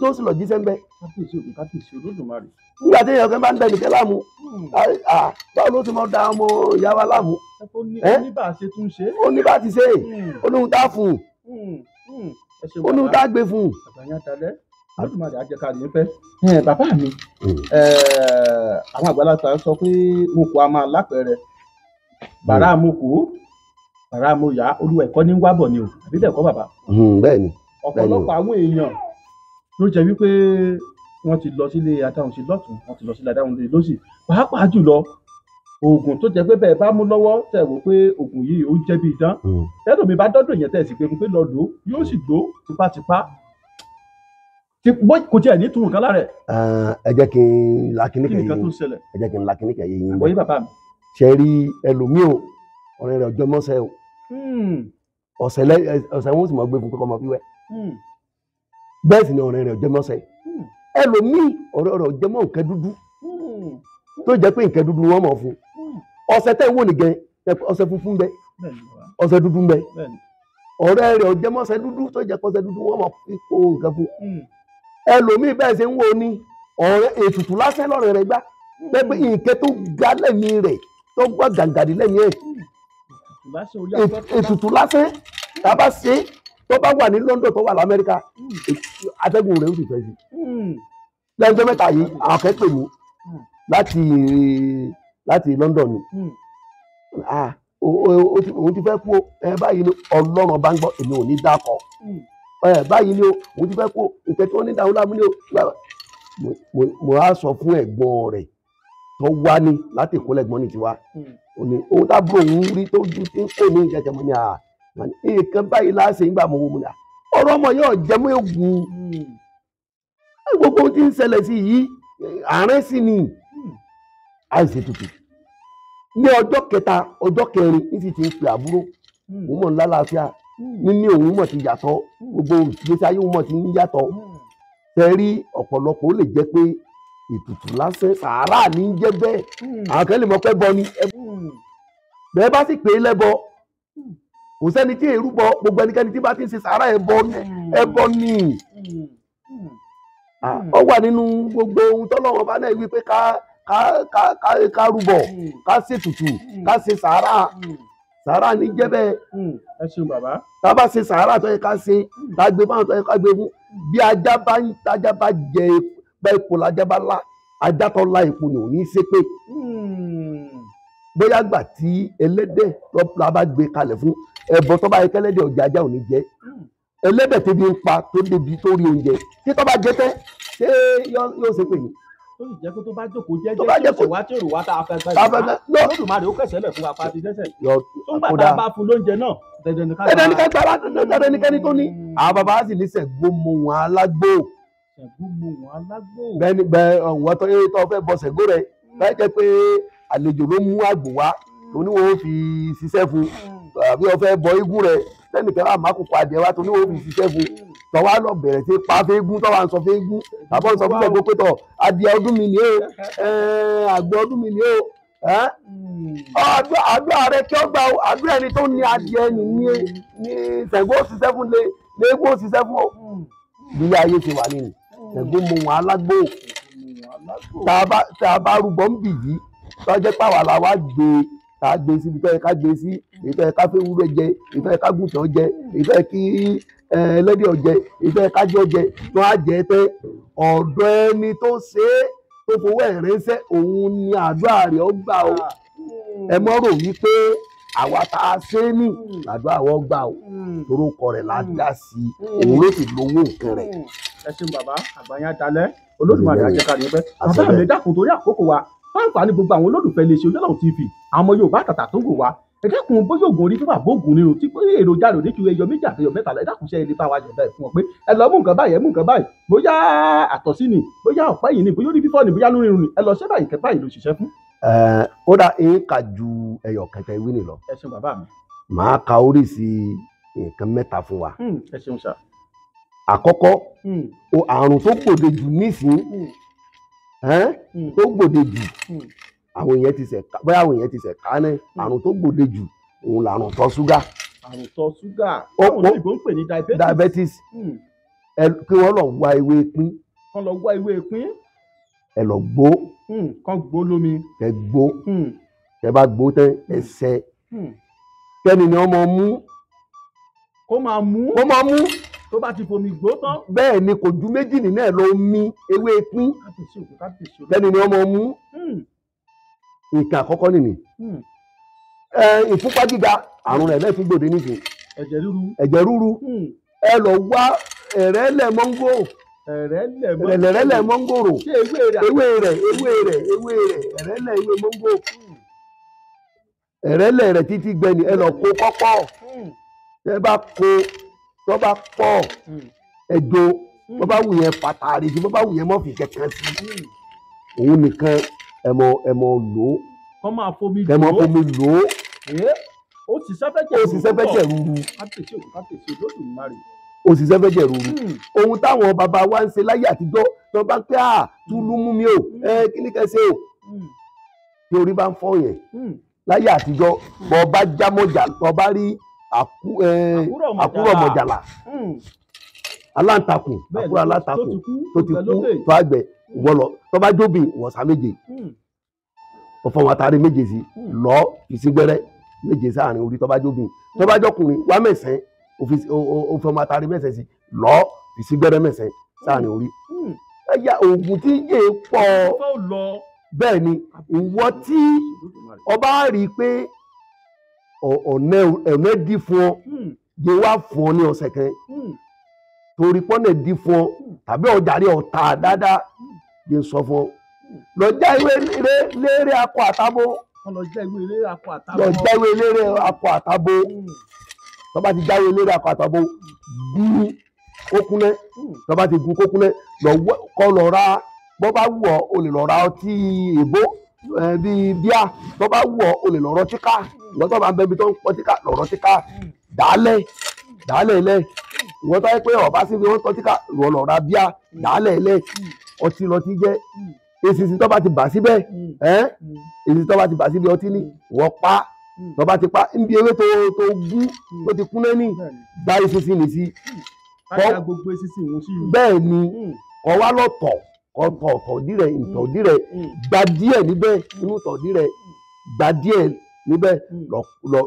Speaker 4: tó sì lọ jíṣẹ́ ń bẹ́.
Speaker 3: kábíyèsí Olódùmarè.
Speaker 4: nígbà tí èèyàn kan bá ń dẹ nìkẹ́ láàmú báwo ló ti mọ da ọmọ ìyá wa láàmú.
Speaker 3: ó ní bá a ṣe tún ṣe.
Speaker 4: ó ní bá a ti ṣe olóhun tá a fún un olóhun tá a gbé fún un.
Speaker 3: àgbàyàn dalẹ̀ Olódùmarè àjẹkárí yín pẹ́. bàbá mi àwọn àgbàlagbà sọ pé mo kò a máa lápẹẹrẹ bàrà mo kò bàrà mo yá olúwa ẹ̀kọ́ ní wábọ̀ ni o àbí bẹ́ẹ̀ kọ́ bàbá.
Speaker 4: bẹ́ẹ̀ni.
Speaker 3: ọ̀pọ̀lọpọ̀ àwọn èèyàn ló jẹ́ wípé wọ́n ti lọ sílé adáhùn sí lọ́tún wọ́n ti lọ sílé adáhùn sí lọ́sì pàápàá jùlọ oògùn tó jẹ́ pé bẹ́ẹ̀ bá mú lọ́wọ́ tẹ̀ wò pé oògùn yìí ó jẹ́ bí idán tẹ́lẹ̀ mi bá dọ́dọ̀ yẹn tẹ̀ sí pé pé lọ lò ó yóò sì lò ó tipátipá kò tiẹ̀ ní túrùn kan lára ẹ̀.
Speaker 4: ẹ jẹ́ kí n la kíní
Speaker 3: kẹ́
Speaker 4: yé yín
Speaker 3: bọ́ yí bàbá mi.
Speaker 4: ṣe rí ẹlòmíì o ọ̀rẹ́ rẹ̀ ọjọ́ mọ́sẹ̀ o ọ̀sẹ̀ wọn sì mọ̀ gbé fún pé kọ́ mọ fíwẹ́ bẹ́ẹ̀ sì ni ọ̀rẹ́ rẹ̀ ọjọ́ mọ́sẹ̀ ẹlòmíì ọ̀rẹ́ rẹ̀ ọjọ́ mọ́ nǹkan dúdú tó jẹ́ pé nǹkan dúdú wọ́n mọ̀ fún ọ̀sẹ̀ tẹ́ wò nìgẹ̀ ọ̀sẹ̀ funfun bẹ ọ̀sẹ̀ dúdú bẹ ọ̀rẹ́ rẹ̀ ọjọ́ mọ́sẹ̀ dúdú tó jẹ́ pé ọ̀sẹ̀ dúdú wọ́n mọ̀ fi kó nǹkan fún ẹlòmíì bẹ́ẹ̀ ṣe ń wo ni ọ̀rẹ́ ètùtù lásán lọ́rẹ̀ rẹ̀ gbá pẹ́pẹ́ nǹkan tó ga lẹ́mí rẹ̀ tó gbọ́ gàǹgàdì lẹ́mí ẹ̀ ètùtù lásán tá a bá ṣe tó bá wà ní London tó wà l'Amẹ́ríkà atẹ́gùn rẹ̀ ó sì fẹ́ sí lẹ́jọ́ mẹ́ta yìí àwọn kan pè mí láti London ni òun ti fẹ́ kú báyìí ni Ọlọ́run bá ń gbọ́ èmi ò ní dákọ̀ báyìí ni òun ti fẹ́ kú nǹkan tí wọ́n ní dáhùn láàmú ni mo á sọ fún ẹ̀gbọ́n rẹ̀ tó wá ní láti Èkó lẹ́gbọ́n ní tiwa òun tábúrò òun rí tó ju tí ń kó ní ìjẹjẹ mọ́ ní nǹkan báyìí láṣẹ nígbà mo wo mu ní ọ̀rọ̀ ọmọ yóò jẹ́ mọ́ ègún gbogbo ohun tí ń ṣẹlẹ̀ sí yìí àárín sí ni àìsè tutù ní ọjọ́ kẹta ọjọ́ kẹrin ní sì ti ń pè àbúrò òun mọ̀ ńlá láàfíà níní òun mọ̀ ti yàtọ̀ gbogbo ìgbésí ayé òun mọ̀ ti ń yàtọ̀ tẹ́rí ọ̀pọ̀lọpọ̀ ó lè jẹ́ pé ètùtù lásán sàárà ní í jẹ́ bẹ́ẹ̀ àwọn kan lè mọ̀ pé bọ ni bẹ́ẹ̀ bá sì pé lẹ́bọ kò sẹ́ni tí èrú bọ gbogbo ẹnikẹ́ni tí bá ti ń ṣe sàárà ẹbọ ni ó wà nínú gbogbo ohun tọ́lọ́wọ́n bá náà wí pé ká rúbọ ká ṣètùtù ká ṣe sàárà ní jẹ́ bẹ́ẹ̀.
Speaker 3: ẹ ṣeun bàbá.
Speaker 4: tá a bá ṣe sàárà tó yẹ ká ṣe ká gbé báwọn tó yẹ ká gbé fún bí ajá bá jẹ epo lájá bá lá ajá tó lá epo ni ò ní í ṣépè. bóyá gbà tí ẹlẹ́dẹ̀ la bá gbé kalẹ̀ fún ẹbọ tó bá yẹ kẹ́lẹ́dẹ̀ ọjà ajá ò ní jẹ ẹlẹ́dẹ̀ tẹ́bi ń pa tó débi tó rí oúnjẹ tí tó bá jẹ tẹ́ ṣé yóò ṣépè ni.
Speaker 3: tó sì jẹ́ pé tó bá jókòó jẹ́jẹ́ tí òṣèwá tí òrùwá tá a fẹ́ gbẹ́ Olódùmarè ó kẹsẹ̀ lẹ̀ fún apá ti dẹ́sẹ̀ tó ń gbà tá a bá fún lóúnjẹ náà dandan ní ká gbára
Speaker 4: dandan ní kẹ́ni tó ní. àwọn bàbá sì ní Ṣàngó mohùn alágbó bẹ́ẹ̀ wọ́n tó fẹ́ bọ Ṣàngó rẹ̀ báyìí jẹ́ pé àlejò ló mú àgbò wá oníwò fi ṣiṣẹ́ fún àbí ó fẹ́ bọ eégún rẹ̀ lẹ́nìkan wà mákòókò adìẹ wá oníwò fi ṣiṣẹ́ fún tọ́wá lọ bẹ̀rẹ̀ sí pa fẹ́ẹ́gún tọ́wá ń sọ fẹ́ẹ́gún àbọ̀ ń sọ fún Ṣàngó pé tọ̀ adìẹ ọdún mi ni ó àgbẹ̀ ọdún mi ni ó àdúrà rẹ kí ó gbà ó àdúrà ẹni tó ní adìẹ ní Ṣàngó ṣiṣẹ́ fún léegun ó ṣiṣẹ́ fún ọ ilé ayé ti wà nínú Ṣàngó mohùn alágbó tá a bá rúbọ ń bì yìí tọ́jẹ́ pàwọ́ la wá gbé tá a gbé síbi tó yẹ ká gbé sí èyí tó yẹ ká fẹ́ wúrẹ́ jẹ èyí tó yẹ ká gùntàn jẹ èyí tó yẹ kí ẹlẹ́dẹ̀ ọ̀jẹ̀ èyí tó yẹ ká jẹ́ ọ̀jẹ̀ tó á jẹ́ tẹ́ ọ̀dọ̀ ẹni tó ṣe é tó fowó ẹ̀ ránṣẹ́ òun ni àdúrà rẹ̀ ó gbà ó ẹ mọ́ rò wípé àwa tá a ṣe é ní àdúrà wọ́n gbà ó torúkọ rẹ̀ la dá sí i òun ló sì lówó nǹkan rẹ̀.
Speaker 3: ẹ ṣeun bàbá àgbáyé dalẹ̀ Olódùmarè àjẹká rẹ̀ pẹ́ bàbá mi dákun torí àkókò wa fáǹfààní gbogbo àwọn olólùfẹ́ iléeṣẹ́ Ojúlọ́run TV àwọn ọmọ Yorùbá tàtà tó ń wò wá ẹ dákun bóyá oògùn orí fífà bóògùn nínú tí èròjà rẹ̀ oníkìwé ẹyọ méjì àti ẹyọ mẹ́tàlá ẹ dákun ṣe ilé bá wa yẹ̀ bẹ́ẹ̀ fún ọ pé ẹ lọ mú nǹkan báyìí ẹ mú nǹkan báyìí bóyá àtọ̀sí ni bóyá ọ̀pá yìí ni bóyá orí fífọ́ ni bóyá lórí irun ni ẹ lọ ṣẹ́ báyìí kẹ́ báyìí ló ṣiṣẹ́ fún.
Speaker 4: kódà ń kà ju ẹyọ kẹta ìwé ni lọ.
Speaker 3: ẹ ṣeun bàbá mi.
Speaker 4: màá ka oríṣi nǹkan mẹ́ta fún wa.
Speaker 3: ẹ ṣeun sà.
Speaker 4: àkọ́kọ́ àrùn tó gbòde jù nísìnyí tó gbòde jù àwọn èèyàn ti ṣẹ̀ka bóyá àwọn èèyàn ti ṣẹ̀ka ní àrùn tó gbòde jù òun làrùn tọ́ ṣúgà.
Speaker 3: àrùn tọ́ ṣúgà táwọn olóyìnbó ń pè ní
Speaker 4: diabetes kí wọ́n lọ wá ewé pín.
Speaker 3: kán lọ wá ewé pín.
Speaker 4: ẹ lọ gbó.
Speaker 3: kán gbó lómi.
Speaker 4: ẹ gbó. ẹ bá gbó tán ẹ ṣẹ. kẹ́ni ni wọ́n máa mú.
Speaker 3: kó máa mú.
Speaker 4: kó máa mú.
Speaker 3: tó bá ti fomi gbó tán.
Speaker 4: bẹ́ẹ̀ ni kò ju méjì nínú ẹ̀ lọ mí ewé pín. kẹ́ni ni wọ́n máa mú. nǹkan àkọ́kọ́ nìyí. ìfúnpá gíga àrùn rẹ̀ lẹ́ẹ̀fín gbòde nísìnyí. ẹ̀jẹ̀ ríru. ẹ lọ wá ẹ̀rẹ́lẹ̀ mọ́ngò. ẹ̀rẹ́lẹ̀ mọ́ngòrò. ewé rẹ̀ ẹ̀rẹ́lẹ̀ ewé mọ́ngò. ẹ̀rẹ́lẹ̀ rẹ̀ títí gbẹni ẹ lọ kó kọ́kọ́. ẹ bá kó tó bá pọ̀ ẹjọ́ bó bá wù yẹn pàtàkì tí bó bá wù yẹn mọ́ fi kẹ̀kẹ́ sí. òun nìkan ẹ mọ lò ó.
Speaker 3: kọ́ máa fomi
Speaker 4: lò ó.
Speaker 3: ó sì sẹ́fẹ̀jẹ̀ rúru.
Speaker 4: ó sì sẹ́fẹ̀jẹ̀ rúru. ohun táwọn bàbá wa ń ṣe láyé àtijọ́ tó bá pẹ́ túlú mú mi o kí ni kẹ́ ṣe o. tí orí bá ń fọ́ yẹn láyé àtijọ́ bọ́ bá jámọ́jà tó bá rí àkúrọ̀ mọ̀jàlá aláǹtakùn àkúrọ̀ aláǹtakùn tó ti kú tó àgbẹ̀ wọ́n lọ tó bá jóbìn wọ́n sá méje ó fọmọ àtàrí méje sí lọ fi sí gbẹ́rẹ́ méje sáàrin orí tó bá jóbìn tó bá jọkùnrin wá mẹ́sàn-án ó fọmọ àtàrí mẹ́sàn-án sí lọ fi sí gbẹ́rẹ́ mẹ́sàn-án sáàrin orí. ẹ̀yà oògùn tí yé pọ̀ bẹ́ẹ̀ ni ìwọ tí ọba rí i pé ọ̀nà dí fún ọ yé wá fún ọ ní ọ̀sẹ̀ kan torí pọ́nà dí fún ọ tàbí ọjà rí ọ̀tá dáadáa yé sọ fún ọ lọ́jà ìwé lérè akọ àtàbó lọ́jà ìwé lérè akọ àtàbó tó bá ti jáwé lérè akọ àtàbó gún kókúnẹ́ tó bá ti gún kókúnẹ́ kọ́ lọ ra bọ́ bá wù ọ́ o lè lọ ra ọtí èbó bíi bíà bọ́ bá wù ọ́ o lè lọ rọ tíká ìwọ́n tó bá ń bẹ́bi tó ń pọ́ tíká lọ rọ tíká dàálẹ̀ ilẹ̀ ìwọ́n tó yẹ pé ọ̀bá síbi wọ́n tọ́ tíká lọ ra bíà dàálẹ̀ ilẹ̀ ọtí lọtí jẹ́ èsìsì tó bá ti bà síbẹ̀ èsìsì tó bá ti bà síbi ọtí ní wọ́n pa tó bá ti pa níbi ewé tó gún tó ti kún lẹ́ni gba èsìsì nì sí bẹ́ẹ̀ ni kọ́ wá lọ́tọ̀ kọ́ tọ̀ọ̀tọ̀ dírẹ̀ ìtọ̀dírẹ̀ gba díẹ̀ níbẹ̀ inú tọ̀dírẹ̀ gba díẹ̀ níbẹ̀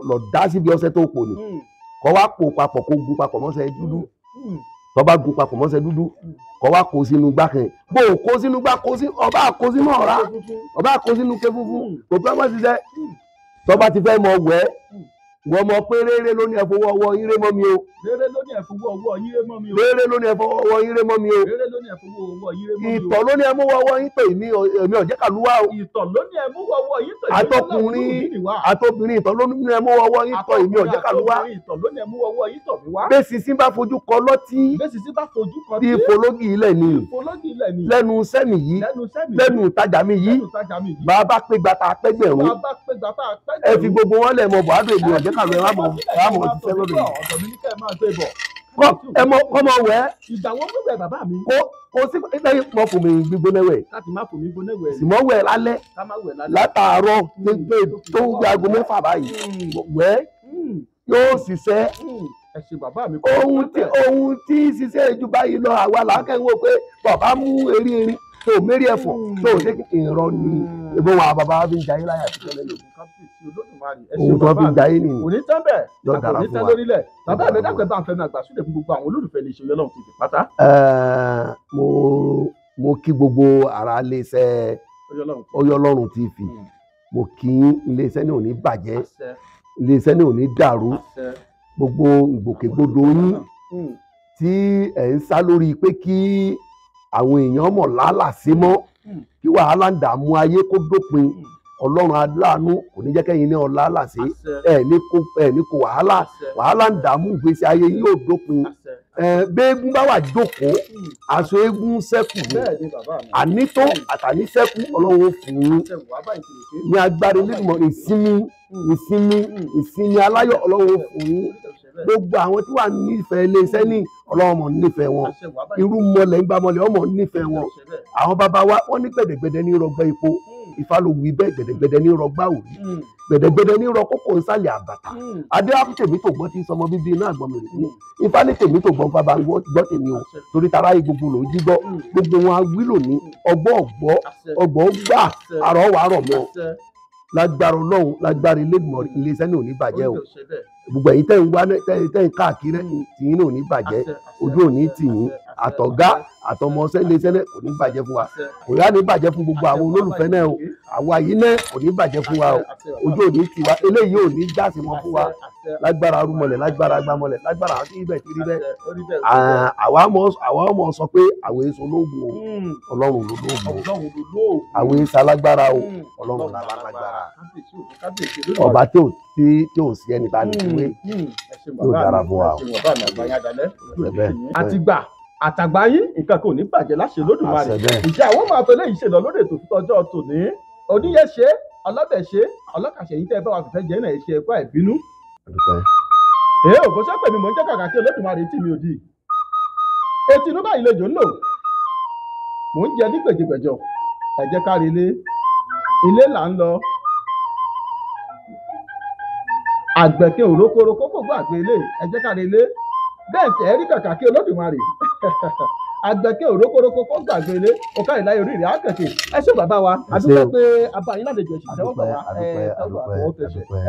Speaker 4: lọ dá síbi ọṣẹ tó pò ní kọ́ wá pò papọ̀ kó gun papọ̀ mọ́ṣẹ́ dúdú tó bá gun papọ̀ mọ́ṣẹ́ dúdú kọ́ wá kó sínú gbá kan bó o kó sínú gbá ọba kó sínú ọ̀rá ọba kó sínú ké funfun kò fẹ́ mọ́ ṣiṣẹ́ tó bá ti fẹ́ mọ wẹ́ wọ́n mọ̀ pé rere ló ní ẹ̀fọwọ́ ọwọ́ yín ré mọ́ mi o. rere ló ní ẹ̀fọwọ́ ọwọ́ yín ré mọ́ mi o. rere ló ní ẹ̀fọwọ́ ọwọ́ yín ré mọ́ mi o. rere ló ní ẹ̀fọwọ́ ọwọ́ yín ré mọ́ mi o. ìtọ̀ ló ní ẹ̀múwọ́ ọwọ́ yín tọ̀ èmi ọ̀jẹ́ kàlúwà o. ìtọ̀ ló ní ẹ̀múwọ́ ọwọ́ yín tọ̀ èmi àtọkùnrin ìtọ̀ ló ní ẹ̀múwọ́ ọwọ́ yín tọ̀ èmi ọ̀jẹ́ kàlúwà. ìtọ̀ ló ní ẹ̀múwọ́ ọwọ́ yín tọ̀ mi wá. bẹ́ẹ̀ sísí bá fojú kọ lọ́tí. tí ìfológì ilẹ̀ ni lẹ́nu sẹ́mi yìí lẹ́nu ìtajà mi yìí bàbá pé gbàtà pẹ́gbẹ̀rún ẹ fi gbogbo wọn lẹ̀ mọ bọ̀ádọ́ èmi ọ̀jẹ́ kàlúwà rámọ̀ ti sẹ́wọ́n mi. kọ́mọ wẹ̀. ìgbàwọ́ gbígbẹ́ bàbá mi. kó sí lẹ́yìn mọ́ fún mi gbígbóná wẹ̀. láti má fún mi gbóná wẹ̀. sì mọ́ wẹ̀ lálẹ́. ká má wẹ̀ lálẹ́. látàárọ̀ tó ń gbé aago mẹ́fà báyìí. wẹ̀ yóò ṣiṣẹ́. ẹ ṣe bàbá mi. ohun tí ṣiṣẹ́ ju báyìí lọ àwa làákẹ́wò pé bàbá mú eré erin tó mérí ẹ̀fọ́ tó ṣe ìrọ̀ ni ìbọn wa bàbá fi ń jayé láyà àti tẹ́lẹ̀ lónìí. ohun tó fi ń jayé nìyí. kò ní tán bẹ́ẹ̀ kò ní tán lórílẹ̀. bàbá mi dákẹ́ bá ń fẹ́ mi àgbà súlẹ̀ fún gbogbo àwọn olólùfẹ́ ní ìṣòro Ọlọ́run TV pátá. mo kí gbogbo ara iléeṣẹ́ Ọlọ́run TV mo kí iléeṣẹ́ náà ò ní bàjẹ́ iléeṣẹ́ náà ò ní dàrú gbogbo ìgbòkègbodò yín tí ẹ̀ ń sá lórí pé kí àwọn èèyàn mọ̀ lálàsí mọ́ kí wàhálà ń dààmú ayé kó dópin Ọlọ́run aláàánú kò ní jẹ́ kẹ́yìn ní ọ̀la làsí ẹ̀ ní kó wàhálà ń dààmú ìgbésí ayé yóò dópin béégún bá wà jókòó aṣọ eégún ṣẹ́kù ni ànító àtàní ṣẹ́kù Ọlọ́run fún un ní agbára nígbìmọ̀ ìsinmi aláyọ̀ Ọlọ́run fún un gbogbo àwọn tí wà nífẹ̀ẹ́ iléeṣẹ́ ní Ọlọ́run mọ̀ nífẹ̀ẹ́ wọn irú mọlẹ̀ ńgbà mọlẹ̀ ọmọ nífẹ̀ẹ́ wọn àwọn bàbá wa wọ́n ní gbẹ̀dẹ̀gbẹ̀dẹ̀ ní rọgbọ epo Ifá ló wí bẹ́ẹ̀ gbẹ̀dẹ̀gbẹ̀dẹ̀ ní rọgbà òrí gbẹ̀dẹ̀gbẹ̀dẹ̀ ní rọ kókó nsàlẹ̀ àbàtà adé ápù tèmi tó gbọ́ tí sọmọ bíbí iná àgbọ̀n mi rè fún Ifá ní tèmi tó gbọ́n fábà gbọ́ tèmi o torí tara yìí gbogbo ló jí gbọ́ gbogbo wọn wí lónìí ọgbọ́ gbà àrọ̀ wà rọ̀ mọ́ lágbára Ọlọ́run lágbára iléeṣẹ́ náà ò ní bàjẹ́ o gbogbo ẹ̀yin tẹ́ ń wá tẹ́ ń káàkiri tìyín náà ò ní bàjẹ́ ojú ò ní tìyín àtọ̀gá àtọmọṣẹ́ iléeṣẹ́ náà kò ní bàjẹ́ fún wa kò yá ní bàjẹ́ fún gbogbo àwọn olólùfẹ́ náà o àwa yìí náà kò ní bàjẹ́ fún wa o ojú ò ní tì wá eléyìí ò ní jáàsì mọ́ fún wa lágbára arúmọlẹ̀ lágbára agbámọlẹ̀ lágbára àwọn tí ibẹ̀ ti rí bẹ́ẹ̀ àwa ọmọ sọ pé àwọn èso lóògùn o Ọlọ́run ló lóògùn o àwọn èso alágbára o Ọlọ́run lálágbára ọba tí ò sí ẹni tá a lè wé yóò dára fún wa o.
Speaker 3: àtàgbà yín nǹkan kò ní bàjẹ́ láṣẹ Olódùmarè ìṣe àwọn máa fẹ́ lẹ́yìn ṣe lọ lórí ètò tọjọ́ tòní oníyẹ̀ṣe ọlọ́bẹ̀ṣe ọlọ́kàṣe yìí tẹ́ ẹ bá wa fìfẹ́ jẹ́ náà ẹ ṣe ẹ̀kọ́ ìbínú. ògbó sẹ́pẹ̀ mi mò ń jẹ́ kàkà kí Olódùmarè tì mí òdì etí inú báyìí lejò ń lò mò ń jẹ ní gbèjègbèjọ ẹ jẹ́ ká rí ilé là ń lọ àgbẹ̀kẹ́ òrókòrò kókò gbọ́ àgbẹ̀ ilé ẹ jẹ́ ká rí ilé bẹ́ẹ̀ tẹ́ rí kàkà kí Olódùmarè àgbẹ̀kẹ́ òrókòrókò kó gbàgbélé ọ̀ká ìláyé orí rẹ̀ àkàkẹ́ ẹ ṣé bàbá wa àdúgbò pé abáyín lálejò ẹ̀sìn tẹ́wọ́ gbà wá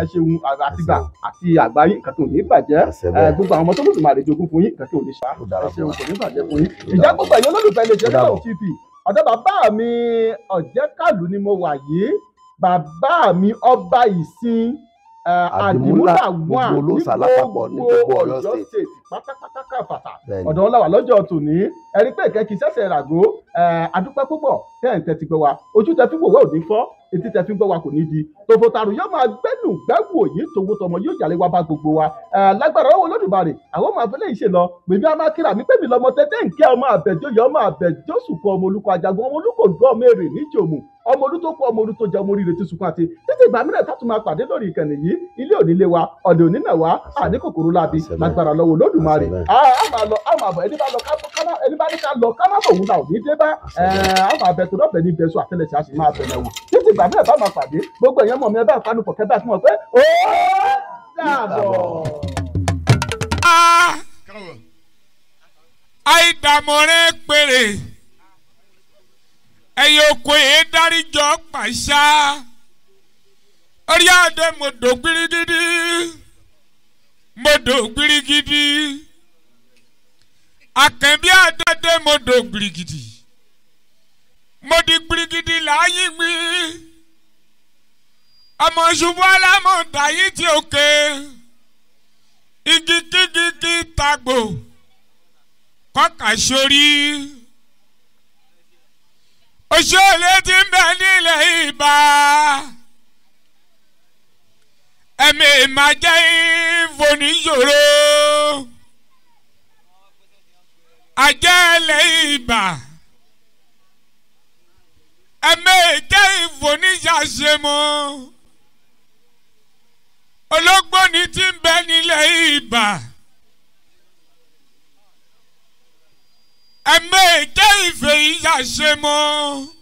Speaker 3: ẹ ṣeun àtìgbà àti àgbáyé nǹkan tó ní bàjẹ́ gbogbo àwọn ọmọ tó lóṣù máa lè jogún fún yín nǹkan tó ní ṣá ẹ ṣeun kò ní bàjẹ́ fún yín ìjà gbogbo ẹ̀yin olólùfẹ́ lè ṣe nígbà OTV ọ̀dọ̀ bàbá mi Ọ̀jẹ́kálù ni mo wà yìí bàbá mi ọba ìsìn àdìmúlà wà ní gbogbo Ọ̀yọ́ state pátápátá káfàtà ọ̀dọ̀ wọn làwà lọ́jọ́ tòní ẹ̀rí pé kẹ́kì sẹ́sẹ̀ ràgó adúpẹ́ púpọ̀ tẹ́ ti gbọ́ wa ojú tẹ́ fi wò wá ò ní fọ́ etí tẹ́ fi gbọ́ wa kò ní di tòfòtàrù yóò máa gbẹ́nu gbẹ́wò òyìn tòwó tọmọ yóò jàlé wa bá gbogbo wa lágbára owó Olódùmarè àwọn ọmọ àfẹlẹ́ ìṣe lọ gbèmí amákìrà mi pé mi lọmọ tẹ́tẹ́ nkẹ́ ọmọ àbẹ̀jọ́yọ̀ ọmọ àbẹ̀jọ́sùkọ ọmọ olùkọ́ ajagun ọmọ olùkọ́ ọmọ èrè níjòmù ọmọ olú tó kú ọmọ olú tó jẹ ọmọ oríire tí sunkún àti títí ìgbà mìíràn tá tún máa pàdé lórí ìkànnì yìí ilé òní lé wa ọ̀dẹ̀ òní náà wá àní kòkòrò láabi lágbára lọ́wọ́ Olódùmarè a máa lọ a máa bọ̀ ẹni bá ní ká lọ ká má bọ̀ òun náà ò ní dé bá a máa bẹ tó lọ́bẹ̀ ní bẹ́sù àtẹlẹsẹ̀ a sì máa bẹ̀rẹ̀ wò títí ìgbà mìíràn tá máa pàdé gbogbo èèyàn mọ̀ mi ẹ bá ìpanu pọ̀ kẹ́ bá fún ọ pé ó dàbọ̀.
Speaker 6: àìdàmọ̀rẹ́ péré ẹ̀yin oko yìí dáríjọ́ pàṣá orí àdé mọ̀dọ̀ gbirigidi àkànbí àdé mọ̀dọ̀ gbirigidi mọ̀dí gbirigidi láàyè gbé ọmọ ṣubú alámọ̀dá yìí tí òkè igi kíkíkí tagbò kọ́kà sórí. Òṣèlú ti ń bẹ nílẹ̀ Ìbà ẹ̀mí máa jẹ́ ìfòníṣòro àjẹ́lẹ̀ Ìbà ẹ̀mí jẹ́ ìfòníṣàṣemọ́ ológbòní ti ń bẹ nílẹ̀ Ìbà ẹ̀mí jẹ́ ìfèyíṣàṣemọ́.